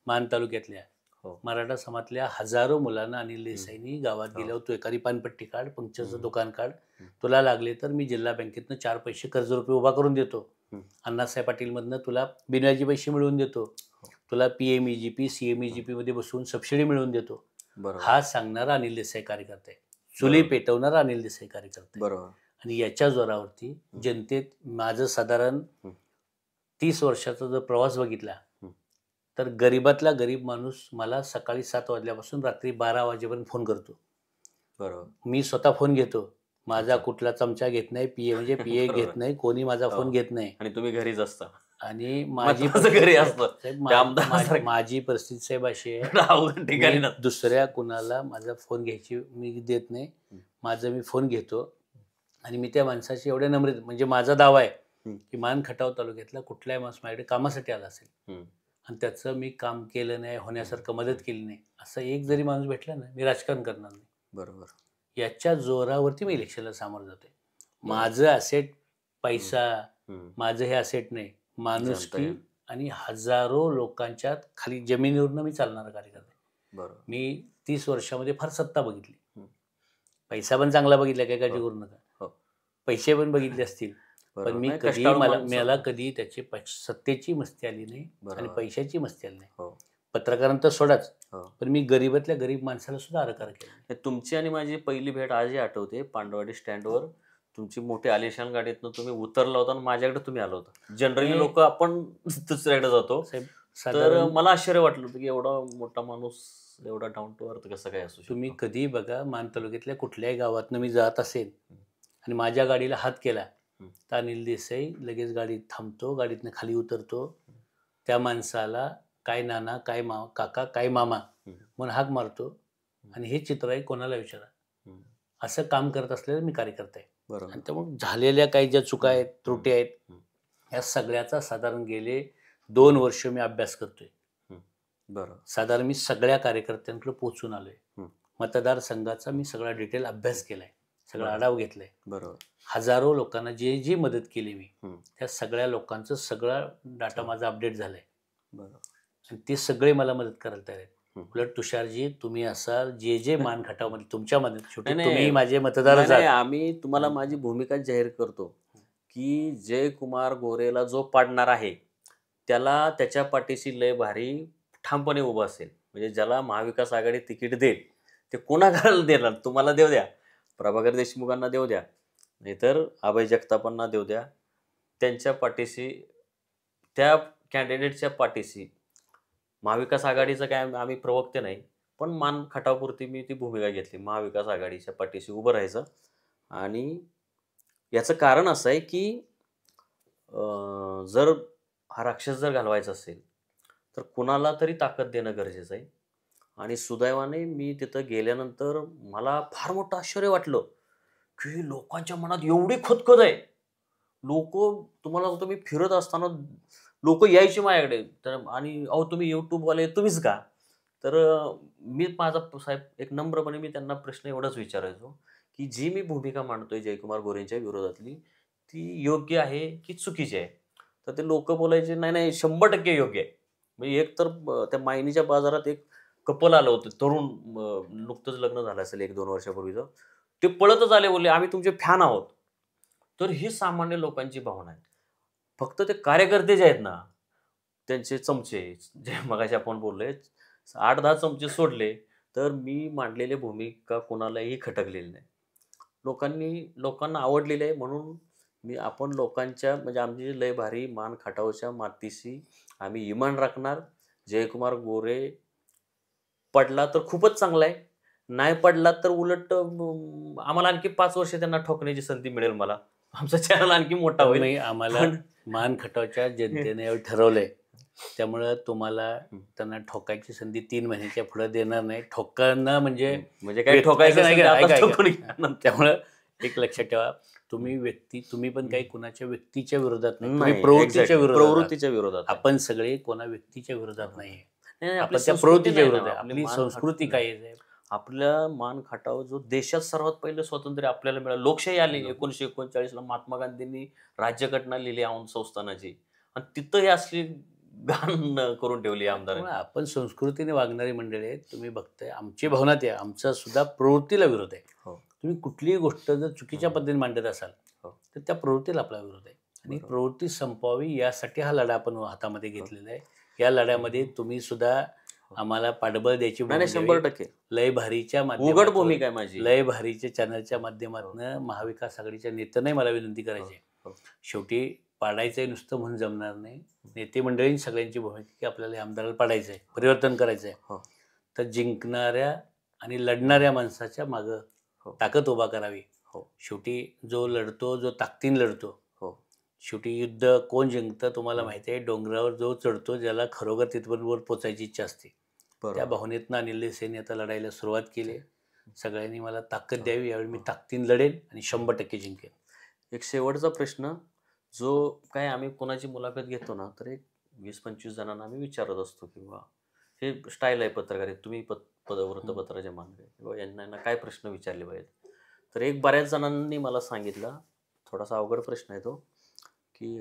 Speaker 2: मान तालुक्यातल्या
Speaker 1: हो.
Speaker 2: मराठा समाजातल्या हजारो मुलांना अनिल देसाईंनी गावात गेल्यावर तू एखादी पानपट्टी काढ, पंक्चरचं दुकान काढ, तुला लागले तर मी जिल्हा बँकेतनं 4 पैसे कर्जरुपये उभा करून देतो, अण्णासाहेब पाटीलमधनं तुला बिनव्याजी पैसे मिळवून देतो, तुला PMEGP CMEGP मध्ये बसवून सबसिडी मिळवून देतो. हा सांगणारा अनिल देसाई कार्यकर्ता आहे, चुली पेटवणारा अनिल देसाई कार्यकर्ता आहे.
Speaker 1: बरोबर.
Speaker 2: आणि याच्या जोरावरती जनतेत माझं साधारण 30 वर्षाचा जर प्रवास बघितला तर गरीबातला गरीब माणूस मला सकाळी 7 वाजल्यापासून रात्री 12 वाजेपर्यंत फोन करतो.
Speaker 1: बरोबर.
Speaker 2: मी स्वतः फोन घेतो, माझा कुठला चमचा घेत नाही, PA घेत नाही, कोणी माझा फोन घेत नाही.
Speaker 1: आणि तुम्ही घरीच असता
Speaker 2: आणि माझी
Speaker 1: घरी असतं.
Speaker 2: माझी परिस्थिती साहेब अशी आहे, दुसऱ्या कुणाला माझा फोन घ्यायची मी देत नाही. माझा मी फोन घेतो आणि मी त्या माणसाशी एवढ्या नम्र, म्हणजे माझा दावा आहे की मान खटाव तालुक्यातला कुठलाही माणूस माझ्याकडे कामासाठी आला असेल आणि त्याचं मी काम केलं नाही, होण्यासारखं मदत केली नाही, असं एक जरी माणूस भेटला ना, मी राजकारण करणार नाही.
Speaker 1: बरोबर.
Speaker 2: याच्या जोरावरती मी इलेक्शनला सामोरं जातोय. माझं असेट पैसा, माझं हे असेट नाही, माणुसकी आणि हजारो लोकांच्या खाली जमिनीवरनं मी चालणारा कार्यकर्ता आहे.
Speaker 1: बरोबर.
Speaker 2: मी 30 वर्षामध्ये फार सत्ता बघितली, पैसा पण चांगला बघितला, काय काळजी करू नका, पैसे पण बघितले असतील, पण मी कधी मला कधी त्याची सत्तेची मस्ती आली नाही आणि पैशाची मस्ती आली नाही. पत्रकारांतर सोडाच, पण मी गरीबातल्या गरीब माणसाला सुद्धा आरकार केला.
Speaker 1: तुमची आणि माझी पहिली भेट आजही आठवते. पांडवाडी स्टँडवर तुमची मोठी आलिशान गाडीतनं तुम्ही उतरला होता आणि माझ्याकडे तुम्ही आला होता. जनरली लोक आपण दुसऱ्याकडे जातो, तर मला आश्चर्य वाटलं होतं की एवढा मोठा माणूस एवढा डाऊन टू अर्थ कसं काय असू शकतो.
Speaker 2: तुम्ही कधी बघा, मान तालुक्यातल्या कुठल्याही गावातनं मी जात असेल आणि माझ्या गाडीला हात केला तर अनिल देसाई लगेच गाडीत थांबतो, गाडीतनं खाली उतरतो, त्या माणसाला काय नाना, काय काका, काय मामा म्हणून हाक मारतो. आणि हे चित्र आहे, कोणाला विचारा. असं काम करत असलेलं मी कार्यकर्ता आहे. आणि त्यामुळे झालेल्या काही ज्या चुका आहेत, त्रुटी आहेत, या सगळ्याचा साधारण गेले 2 वर्ष मी अभ्यास करतोय.
Speaker 1: बरोबर.
Speaker 2: साधारण मी सगळ्या कार्यकर्त्यांकडे पोहोचून आलोय. मतदारसंघाचा मी सगळा डिटेल अभ्यास केलाय, सगळा आढावा घेतलाय.
Speaker 1: बरोबर.
Speaker 2: हजारो लोकांना जी मदत केली मी, त्या सगळ्या लोकांचं सगळा डाटा माझा अपडेट झालाय.
Speaker 1: बरोबर.
Speaker 2: आणि ते सगळे मला मदत करायला तयार आहेत. उलट तुषारजी, तुम्ही असाल जे मान खटावमध्ये तुमच्या मदत, शेवटी तुम्ही माझे मतदार आहात.
Speaker 1: आम्ही तुम्हाला माझी भूमिका जाहीर करतो की जयकुमार गोरेला जो पाडणार आहे त्याला त्याच्या पाठीशी लय भारी ठामपणे उभं असेल. म्हणजे ज्याला महाविकास आघाडी तिकीट देईल ते कोणाला देणार, तुम्हाला देऊ द्या, प्रभाकर देशमुखांना देऊ द्या, नाहीतर अभय जगतापांना देऊ द्या, त्यांच्या पाठीशी, त्या कॅन्डिडेटच्या पाठीशी. महाविकास आघाडीचं काय आम्ही प्रवक्ते नाही, पण मान खटावपुरती मी ती भूमिका घेतली, महाविकास आघाडीच्या पाठीशी उभं राहायचं. आणि याचं कारण असं आहे की जर हा राक्षस जर घालवायचा असेल तर कुणाला तरी ताकद देणं गरजेचं आहे. आणि सुदैवाने मी तिथं गेल्यानंतर मला फार मोठं आश्चर्य वाटलं की लोकांच्या मनात एवढी खदखद आहे. लोक, तुम्हाला सांगतो, मी फिरत असताना लोक यायचे माझ्याकडे, तर आणि अहो तुम्ही यूट्यूबवाले तुम्हीच का? तर मी माझा साहेब एक नम्रपणे मी त्यांना प्रश्न एवढाच विचारायचो की जी मी भूमिका मांडतोय जयकुमार गोरेंच्या विरोधातली, ती योग्य आहे की चुकीची आहे? तर ते लोक बोलायचे नाही 100% योग्य आहे. म्हणजे एक तर त्या मायनीच्या बाजारात एक कपल आलं होतं, तरुण, नुकतंच लग्न झालं असेल 1-2 वर्षापूर्वीचं, ते पळतच आले, बोलले आम्ही तुमचे फॅन आहोत. तर ही सामान्य लोकांची भावना आहे. फक्त ते कार्यकर्ते जे आहेत ना, त्यांचे चमचे, जे मगाशी आपण बोललोय, 8-10 चमचे सोडले तर मी मांडलेली भूमिका कोणालाही खटकलेली नाही. लोकांना आवडलेली आहे. म्हणून आपण लोकांच्या, म्हणजे आमची लय भारी मान खटावच्या मातीशी आम्ही इमान राखणार. जयकुमार गोरे पडला तर खूपच चांगला आहे, नाही पडला तर उलट आम्हाला आणखी 5 वर्ष त्यांना ठोकण्याची संधी मिळेल. मला आमचा चॅनल आणखी मोठा होईल.
Speaker 2: आम्हाला मान खटावच्या जनतेने ठरवलंय, त्यामुळं तुम्हाला त्यांना ठोकायची संधी 3 महिन्याच्या पुढे देणार नाही. ठोकांना म्हणजे
Speaker 1: काय ठोकायचं नाही.
Speaker 2: त्यामुळं एक लक्षात ठेवा, तुम्ही पण काही कुणाच्या व्यक्तीच्या विरोधात नाही,
Speaker 1: प्रवृत्तीच्या विरोधात.
Speaker 2: आपण सगळे कोणा व्यक्तीच्या विरोधात नाही, आपण त्या प्रवृत्तीच्या विरोधात आहे. आपली संस्कृती काय आहे,
Speaker 1: आपल्या मान खटाव जो देशात सर्वात पहिलं स्वातंत्र्य आपल्याला मिळालं, लोकशाही आली 1939ला, महात्मा गांधींनी राज्यघटना लिहिली औंध संस्थानाची, आणि तिथं हे असली घाण करून ठेवली आमदार.
Speaker 2: त्यामुळे आपण संस्कृतीने वागणारी मंडळी आहेत. तुम्ही बघताय आमची भावना ते आमचा सुद्धा प्रवृत्तीला विरोध आहे. तुम्ही कुठलीही गोष्ट जर चुकीच्या पद्धतीने मांडत असाल तर त्या प्रवृत्तीला आपला विरोध आहे आणि प्रवृत्ती संपवावी यासाठी हा लढा आपण हातामध्ये घेतलेला आहे. या लढ्यामध्ये तुम्ही सुद्धा आम्हाला पाठबळ द्यायची
Speaker 1: 100%
Speaker 2: लय भारीच्या
Speaker 1: उघड भूमिका आहे माझी.
Speaker 2: लय भारीच्या चॅनलच्या माध्यमातून महाविकास आघाडीच्या नेत्यांनाही मला विनंती करायची आहे. शेवटी पाडायचंय नुसतं म्हणून जमणार नाही. नेते मंडळी सगळ्यांची भूमिका की आपल्याला आमदाराला पाडायचं आहे, परिवर्तन करायचं आहे. तर जिंकणाऱ्या आणि लढणाऱ्या माणसाच्या मागं ताकद उभा करावी. शेवटी जो लढतो, जो ताकदीने लढतो, शेवटी युद्ध कोण जिंकतं तुम्हाला माहिती आहे. डोंगरावर जो चढतो ज्याला खरोखर तिथपर्यंत पोचायची इच्छा असते. त्या भावनेतनं अनिल देसाईंनी आता लढायला सुरुवात केली. सगळ्यांनी मला ताकद द्यावी. यावेळी मी ताकदीने लढेन आणि 100% जिंकेन.
Speaker 1: एक शेवटचा प्रश्न जो काय आम्ही कोणाची मुलाखत घेतो ना तर एक 20-25 जणांना आम्ही विचारत असतो किंवा हे स्टाईल आहे पत्रकारित, तुम्ही वृत्तपत्राचे मानकरी किंवा यांना काय प्रश्न विचारले पाहिजेत. तर एक बऱ्याच जणांनी मला सांगितलं, थोडासा अवघड प्रश्न आहे तो, की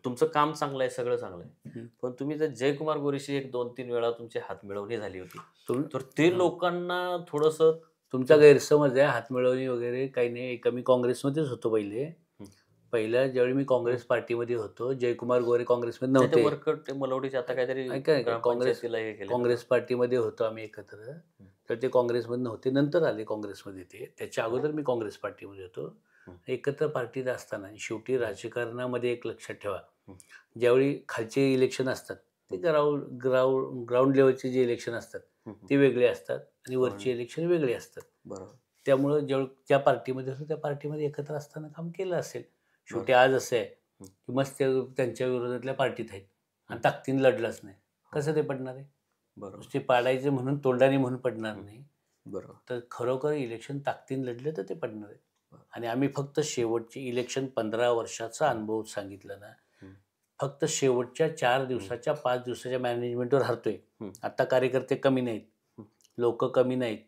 Speaker 1: तुमचं काम चांगलं आहे, सगळं चांगलं आहे, पण तुम्ही जर जयकुमार गोरेशी 1-2-3 वेळा तुमची हातमिळवणी झाली होती तर ते लोकांना थोडंसं
Speaker 2: तुमचा गैरसमज आहे. हातमिळवणी वगैरे काही नाही. मी काँग्रेसमध्येच होतो पहिल्या ज्यावेळी मी काँग्रेस पार्टीमध्ये होतो. जयकुमार गोरे काँग्रेसमध्ये नव्हते.
Speaker 1: मलवडीचे आता काहीतरी
Speaker 2: काँग्रेस पार्टीमध्ये होतो आम्ही एकत्र. तर ते काँग्रेसमध्ये नव्हते, नंतर आले काँग्रेसमध्ये. ते त्याच्या अगोदर मी काँग्रेस पार्टीमध्ये होतो. एकत्र पार्टीत असताना शेवटी राजकारणामध्ये एक लक्षात ठेवा, ज्यावेळी खालचे इलेक्शन असतात ते ग्राउंड लेवलचे जे इलेक्शन असतात ते वेगळे असतात आणि वरचे इलेक्शन वेगळे असतात.
Speaker 1: बरोबर.
Speaker 2: त्यामुळं ज्या ज्या पार्टीमध्ये होतो त्या पार्टीमध्ये एकत्र असताना काम केलं असेल. शेवटी आज असं आहे की मस्त त्यांच्या विरोधातल्या पार्टीत आहेत आणि ताकदीने लढलाच नाही, कसं ते पडणार आहे.
Speaker 1: बरोबर.
Speaker 2: ते पाडायचे म्हणून तोंडाने म्हणून पडणार नाही.
Speaker 1: बरोबर.
Speaker 2: तर खरोखर इलेक्शन ताकदीने लढले तर ते पडणार आहे. आणि आम्ही फक्त शेवटचे इलेक्शन 15 वर्षाचा अनुभव सांगितलं ना, फक्त शेवटच्या 4 दिवसाच्या 5 दिवसाच्या मॅनेजमेंटवर हरतोय. आता कार्यकर्ते कमी नाहीत, लोक कमी नाहीत,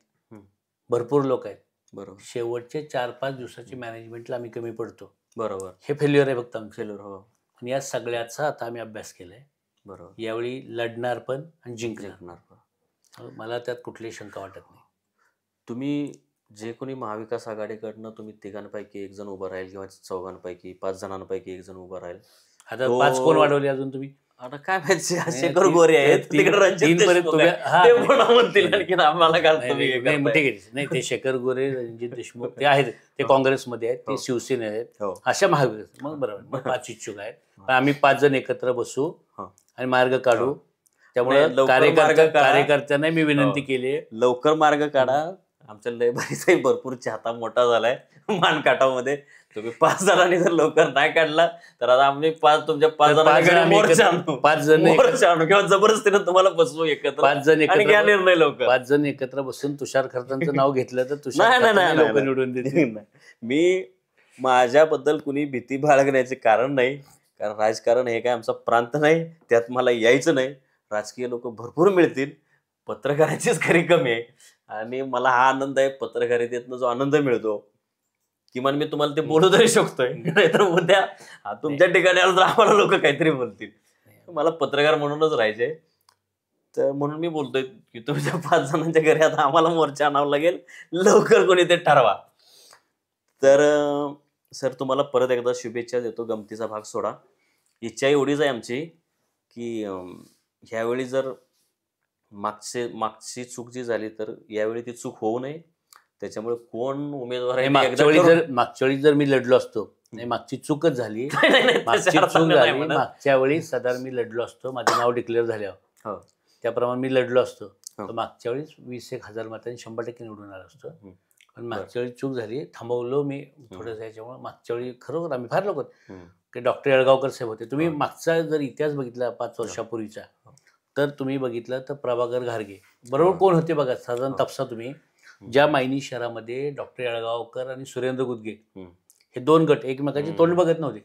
Speaker 2: भरपूर लोक आहेत.
Speaker 1: बरोबर.
Speaker 2: शेवटचे 4-5 दिवसाची मॅनेजमेंटला आम्ही कमी पडतो.
Speaker 1: बरोबर.
Speaker 2: हे फेल्युअर आहे फक्त आमचं.
Speaker 1: फेल्युअर. हो.
Speaker 2: आणि या सगळ्याचा आता आम्ही अभ्यास केलाय.
Speaker 1: बरोबर.
Speaker 2: यावेळी लढणार पण आणि
Speaker 1: जिंकणार
Speaker 2: पण. मला त्यात कुठलीही शंका वाटत नाही.
Speaker 1: तुम्ही जे कोणी महाविकास आघाडीकडनं तुम्ही 3 एक जण उभं राहील किंवा 4 5 जणांपैकी एक जण उभं राहील.
Speaker 2: आता 5 कोण वाढवले अजून तुम्ही?
Speaker 1: आता काय माहिती, शेखर गोरे आहेत तिकडे, रणजित देशमुख आहे. ते पण म्हणतील आणखीन आम्हाला काय तुम्ही
Speaker 2: ठीक आहे. नाही, ते शेखर गोरे, रणजित देशमुख ते आहेत, ते काँग्रेसमध्ये आहेत, ते शिवसेनेत आहेत, अशा महाविकास. मग बरोबर, मग 5 इच्छुक आहेत. पण आम्ही 5 जण एकत्र बसू आणि मार्ग काढू. त्यामुळे कार्यकर्त्यांना मी विनंती केली,
Speaker 1: लवकर मार्ग काढा. आमच्या लय भाईचाही भरपूर चाहता मोठा झालाय मानकाटामध्ये. तुम्ही 5 जणांनी जर लवकर नाही काढला तर आता आम्ही तुमच्या 5 जणांनी किंवा जबरदस्तीने तुम्हाला बसवू एकत्र.
Speaker 2: 5 जण
Speaker 1: घ्या निर्णय लवकर.
Speaker 2: 5 जण एकत्र बसून तुषार खरतांचं नाव घेतलं तर तुषार
Speaker 1: नाही
Speaker 2: निवडून देतील.
Speaker 1: मी माझ्याबद्दल कुणी भीती बाळगण्याचे कारण नाही, कारण राजकारण हे काय आमचा प्रांत नाही, त्यात मला यायचं नाही. राजकीय लोक भरपूर मिळतील, पत्रकारांचीच खरी कमी आहे. आणि मला हा आनंद आहे, पत्रकारितेतनं जो आनंद मिळतो, किमान मी तुम्हाला ते बोलू तरी शकतोय. नाहीतर उद्या तुमच्या ठिकाणी आलं तर आम्हाला लोक काहीतरी बोलतील. मला पत्रकार म्हणूनच राहायचंय. तर म्हणून मी बोलतोय की तुमच्या 5 जणांच्या घरी आता आम्हाला मोर्चा आणावं लागेल, लवकर कोणी ते ठरवा. तर सर तुम्हाला परत एकदा शुभेच्छा देतो. गमतीचा भाग सोडा. इच्छा एवढीच आहे आमची की ह्यावेळी जर मागची चूक जी झाली तर यावेळी ती चूक होऊ नये. त्याच्यामुळे कोण उमेदवार आहे,
Speaker 2: मागच्या वेळी जर मी लढलो असतो, नाही मागची चूकच झाली, मागची चूक झाली. मागच्या वेळी साधारण मी लढलो असतो, माझं नाव डिक्लेअर झाल्यावर त्याप्रमाणे मी लढलो असतो तर मागच्या वेळी 20,000 मतांनी 100% निवडून आलो असतो. पण मागच्या वेळी चूक झाली, थांबवलो मी थोडंसं. याच्यामुळे मागच्या वेळी खरोखर आम्ही फार लोक की डॉक्टर येळगावकर साहेब होते. तुम्ही मागचा जर इतिहास बघितला 5 वर्षापूर्वीचा तर तुम्ही बघितलं तर प्रभाकर घारगे बरोबर कोण होते बघा. साधारण तपसा तुम्ही ज्या मायनी शहरामध्ये डॉक्टर येळगावकर आणि सुरेंद्र गुदगे हे 2 गट एकमेकांचे तोंड बघत नव्हते,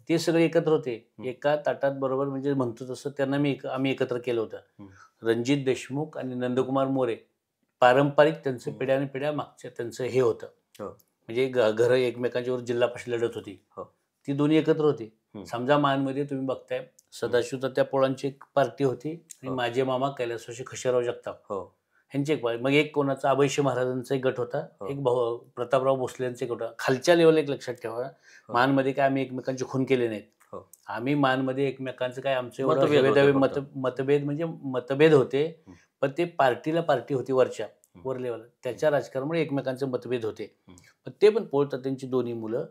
Speaker 2: ते सगळे एकत्र होते एका ताटात बरोबर. म्हणजे म्हणतो तसं त्यांना आम्ही एकत्र केलं होतं. रणजित देशमुख आणि नंदकुमार मोरे पारंपरिक त्यांचं पिढ्याने पिढ्या मागच्या त्यांचं हे होतं. म्हणजे घरं एकमेकांच्यावर जिल्हा परिषद लढत होती, ती दोन्ही एकत्र होती. समजा मानमध्ये तुम्ही बघताय सदाशिव त्या पोळांची एक पार्टी होती आणि
Speaker 1: हो.
Speaker 2: माझे मामा कैलासवासी खशेराव जगताप
Speaker 1: हो
Speaker 2: ह्यांची एक मग एक कोणाचा अभयशी महाराजांचा एक गट होता,
Speaker 1: हो.
Speaker 2: एक भाऊ प्रतापराव भोसले यांचा एक गट होता. खालच्या लेवल एक लक्षात ठेवा, मानमध्ये काय आम्ही एकमेकांचे खून केले नाहीत.
Speaker 1: हो.
Speaker 2: आम्ही मानमध्ये एकमेकांचं काय आमचं एवढं
Speaker 1: मतभेद होते
Speaker 2: हेवेदावे
Speaker 1: फक्त.
Speaker 2: मतभेद म्हणजे मतभेद होते,
Speaker 1: हं.
Speaker 2: पण ते पार्टी होती वर लेवल त्याच्या राजकारणामुळे एकमेकांचे मतभेद होते. पण ते पण पोळतात त्यांची दोन्ही मुलं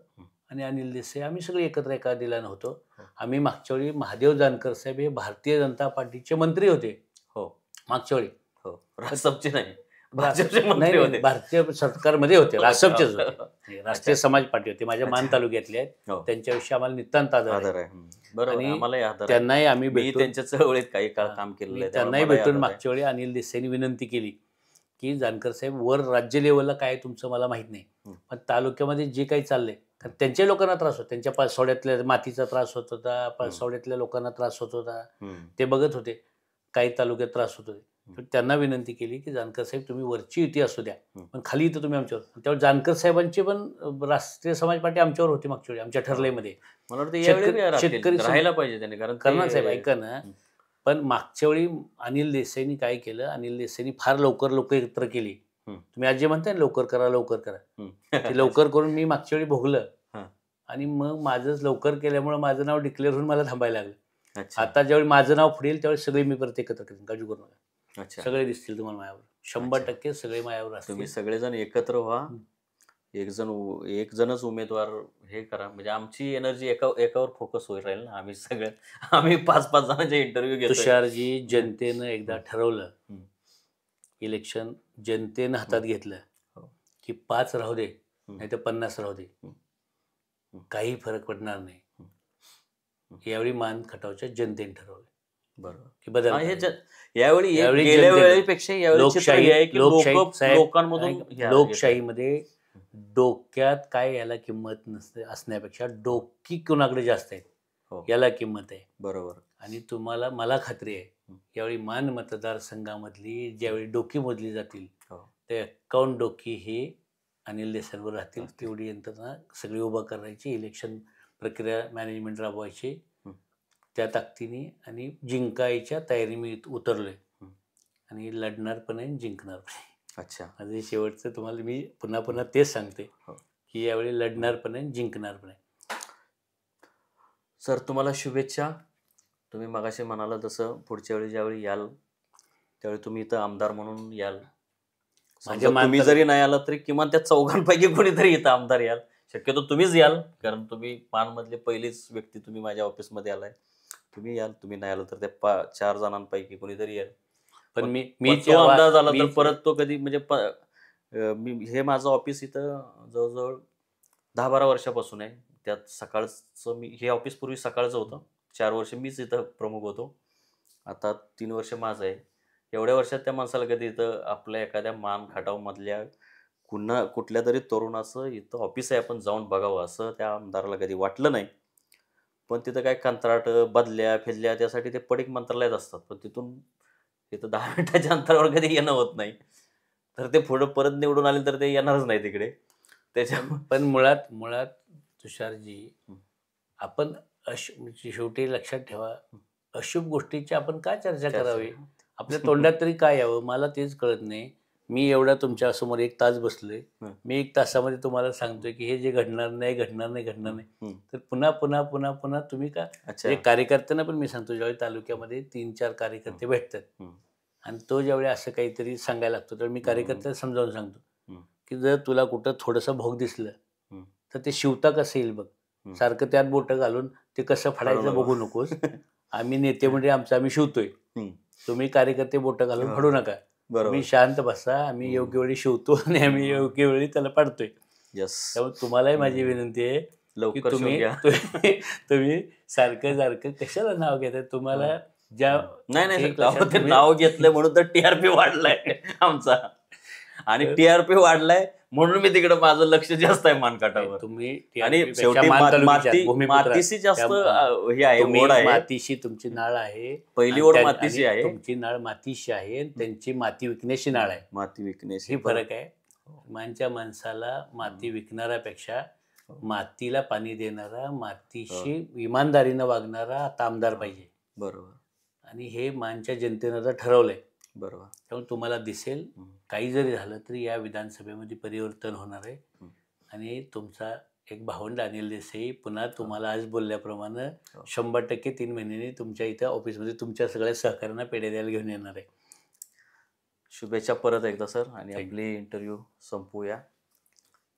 Speaker 2: आणि अनिल देसाई आम्ही सगळे एकत्र एका दिला नव्हतो.
Speaker 1: हो.
Speaker 2: आम्ही मागच्या वेळी महादेव जानकर साहेब हे भारतीय जनता पार्टीचे मंत्री होते.
Speaker 1: हो
Speaker 2: मागच्या वेळी
Speaker 1: हो रासपचे नाही, भाजपचे मंत्री
Speaker 2: नाही
Speaker 1: होते.
Speaker 2: भारतीय सरकारमध्ये होते, रासपचेच होते.
Speaker 1: अच्छा.
Speaker 2: राष्ट्रीय समाज पार्टी होती, माझ्या मान
Speaker 1: अच्छा.
Speaker 2: तालुक्यातले आहेत.
Speaker 1: हो.
Speaker 2: त्यांच्याविषयी आम्हाला नितांत आदर
Speaker 1: आदर
Speaker 2: आहे.
Speaker 1: आहे. बरोबर
Speaker 2: आणि
Speaker 1: आम्हालाही आदर आहे.
Speaker 2: त्यांनाही आम्ही
Speaker 1: मी
Speaker 2: भेटून
Speaker 1: त्यांच्या चळवळीत काही काळ
Speaker 2: हां.
Speaker 1: काम केलेलं
Speaker 2: मी
Speaker 1: आहे.
Speaker 2: त्यांनाही
Speaker 1: त्यामुळे मलाही
Speaker 2: भेटून
Speaker 1: आदर आहे.
Speaker 2: मागच्या वेळी अनिल देसाईंनी विनंती केली की जानकर साहेब वर राज्य लेवलला काय तुमचं मला माहित नाही, पण तालुक्यामध्ये जे काही चाललंय कारण त्यांच्या लोकांना त्रास होता, त्यांच्या पासवड्यातल्या मातीचा त्रास होत होता, पासवड्यातल्या लोकांना त्रास होत होता, ते बघत होते. काही तालुक्यात त्रास होत होते. तर त्यांना विनंती केली की जानकर साहेब तुम्ही वरची युती असू द्या, पण खाली इथं तुम्ही आमच्यावर. त्यावेळी जानकर साहेबांची पण राष्ट्रीय समाज पार्टी आमच्यावर होती मागच्या वेळी आमच्या ठरलेमध्ये.
Speaker 1: मला वाटतं यावेळी बी
Speaker 2: शेतकरी
Speaker 1: राहायला पाहिजे त्याने, कारण
Speaker 2: करणार साहेब ऐका ना, पण मागच्या वेळी अनिल देसाईंनी काय केलं, अनिल देसाईंनी फार लवकर लोक एकत्र केली. तुम्ही आज जे म्हणताय ना लवकर करा, ते लवकर करून मी मागच्या वेळी भोगलं आणि मग माझं लवकर केल्यामुळे माझं नाव डिक्लेअर होऊन मला थांबायला लागलं. आता ज्यावेळी माझं नाव पुढे येईल त्यावेळी सगळे मी परत एकत्र करेन, काळजी करू नका. सगळे दिसतील तुम्हाला मायावर, 100% सगळे मायावर असतील.
Speaker 1: तुम्ही सगळेजण एकत्र व्हा, एक जणच उमेदवार हे करा, म्हणजे आमची एनर्जी एकावर फोकस होईल राहील ना. आम्ही 5-5 जणांचे इंटरव्ह्यू घेतो.
Speaker 2: तुषारजी, जनतेनं एकदा ठरवलं, इलेक्शन जनतेनं हातात घेतलं की 5 राहू दे नाही तर 50 राहू दे, काही फरक पडणार नाही. यावेळी मान खटावच्या जनतेने ठरवलं.
Speaker 1: बरोबर
Speaker 2: की बदल
Speaker 1: यावेळी गेल्या वेळेपेक्षा
Speaker 2: लोकशाहीमध्ये डोक्यात काय याला किंमत नसते असण्यापेक्षा डोकी कुणाकडे जास्त आहे याला किंमत आहे.
Speaker 1: बरोबर.
Speaker 2: आणि मला खात्री आहे यावेळी मान मतदारसंघामधली ज्यावेळी डोकी मोजली जातील ते 51 डोकी हे अनिल देसाईंवर राहतील. तेवढी यंत्रणा सगळी उभं करायची, इलेक्शन प्रक्रिया मॅनेजमेंट राबवायची त्या ताकदीने आणि जिंकायच्या तयारी मी उतरलोय आणि लढणार पण आहे, जिंकणार पण आहे.
Speaker 1: अच्छा.
Speaker 2: माझे शेवटचं तुम्हाला मी पुन्हा तेच सांगते की यावेळी लढणार पण आहे, जिंकणार पण आहे.
Speaker 1: सर तुम्हाला शुभेच्छा. तुम्ही मगाशी म्हणाला तसं पुढच्या वेळी ज्यावेळी याल त्यावेळी तुम्ही इथं आमदार म्हणून याल. तुम्ही जरी नाही आला तरी किमान त्या चौघांपैकी कोणीतरी इथं आमदार याल. शक्यतो तुम्हीच याल, कारण तुम्ही पानमधले पहिलीच व्यक्ती तुम्ही माझ्या ऑफिसमध्ये आलाय. तुम्ही याल, तुम्ही नाही आलो तर त्या 4 जणांपैकी कोणीतरी याल. पण मी आमदार झाला तर परत तो कधी म्हणजे हे माझं ऑफिस इथं जवळजवळ 10-12 वर्षापासून आहे. त्यात सकाळचं हे ऑफिस पूर्वी सकाळचं होतं. 4 वर्ष मीच इथं प्रमुख होतो. आता 3 वर्ष माझं आहे. एवढ्या वर्षात त्या माणसाला कधी इथं आपल्या एखाद्या मान खटावमधल्या कुठल्या तरी तरुणाचं इथं ऑफिस आहे आपण जाऊन बघावं असं त्या आमदाराला कधी वाटलं नाही. पण तिथं काय कंत्राट बदल्या फिरल्या त्यासाठी ते पडीक मंत्रालयात असतात, पण तिथून तिथं 10 मिनिटाच्या अंतरावर कधी येणं होत नाही. तर ते पुढं परत निवडून आले तर ते येणारच नाही तिकडे. त्याच्यामुळे
Speaker 2: पण मुळात तुषारजी आपण शेवटी लक्षात ठेवा, अशुभ गोष्टीची आपण का चर्चा करावी? आपल्या तोंडात तरी काय यावं मला तेच कळत नाही. मी एवढा तुमच्या समोर 1 तास बसलोय, मी 1 तासामध्ये तुम्हाला सांगतोय की हे जे घडणार नाही तर पुन्हा तुम्ही का एक कार्यकर्त्यांना पण मी सांगतो, ज्यावेळी तालुक्यामध्ये 3-4 कार्यकर्ते भेटतात आणि तो ज्यावेळी असं काहीतरी सांगायला लागतो तर मी कार्यकर्त्याला समजावून सांगतो की जर तुला कुठं थोडंसं भोग दिसलं तर ते शिवता कसं येईल बघ, सारखं त्यात बोटं घालून ते कसं फाडायचं बघू नकोस. आम्ही नेते म्हणजे आम्ही शिवतोय, तुम्ही कार्यकर्ते बोटं घालून फाडू नका. तुम्ही शांत बसा, आम्ही योग्य वेळी शिवतो आणि आम्ही योग्य वेळी त्याला पाडतोय. त्यामुळे तुम्हालाही माझी विनंती आहे की तुम्ही सारखं कशाला नाव घेताय? तुम्हाला ज्या
Speaker 1: नाही नाव घेतलंय म्हणून तर TRP वाढलाय आमचा, आणि TRP वाढलाय म्हणून मी तिकडे माझं लक्ष जास्त आहे मानकाटावर.
Speaker 2: तुम्ही
Speaker 1: आणि शेवटी मातीशी जास्त हे आहे, ओढ आहे.
Speaker 2: मातीशी तुमची नाळ आहे,
Speaker 1: पहिली ओढ मातीशी आहे.
Speaker 2: तुमची नाळ मातीशी आहे, त्यांची माती विकण्याची नाळ आहे.
Speaker 1: माती विकण्याची
Speaker 2: ही फरक आहे. माणसाला माती विकणाऱ्यापेक्षा मातीला पाणी देणारा, मातीशी इमानदारीनं वागणारा आता आमदार पाहिजे.
Speaker 1: बरोबर
Speaker 2: आणि हे मानच्या जनतेनं आता ठरवलंय.
Speaker 1: बरोबर.
Speaker 2: त्यामुळे तुम्हाला दिसेल
Speaker 1: हं.
Speaker 2: काही जरी झालं तरी या विधानसभेमध्ये परिवर्तन होणार आहे.
Speaker 1: हं.
Speaker 2: आणि तुमचा एक भावंड अनिल देसाई पुन्हा तुम्हाला आज बोलल्याप्रमाणे
Speaker 1: हो.
Speaker 2: 100% 3 महिन्यांनी तुमच्या इथं ऑफिसमध्ये तुमच्या सगळ्या सहकाऱ्यांना पेढे द्यायला घेऊन येणार आहे.
Speaker 1: शुभेच्छा परत एकदा सर, आणि
Speaker 2: Thank you.
Speaker 1: आपली इंटरव्ह्यू संपवूया.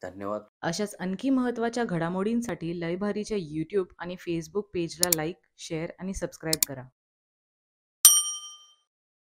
Speaker 1: धन्यवाद.
Speaker 3: अशाच आणखी महत्त्वाच्या घडामोडींसाठी लयभारीच्या यूट्यूब आणि फेसबुक पेजला लाईक, शेअर आणि सबस्क्राईब करा.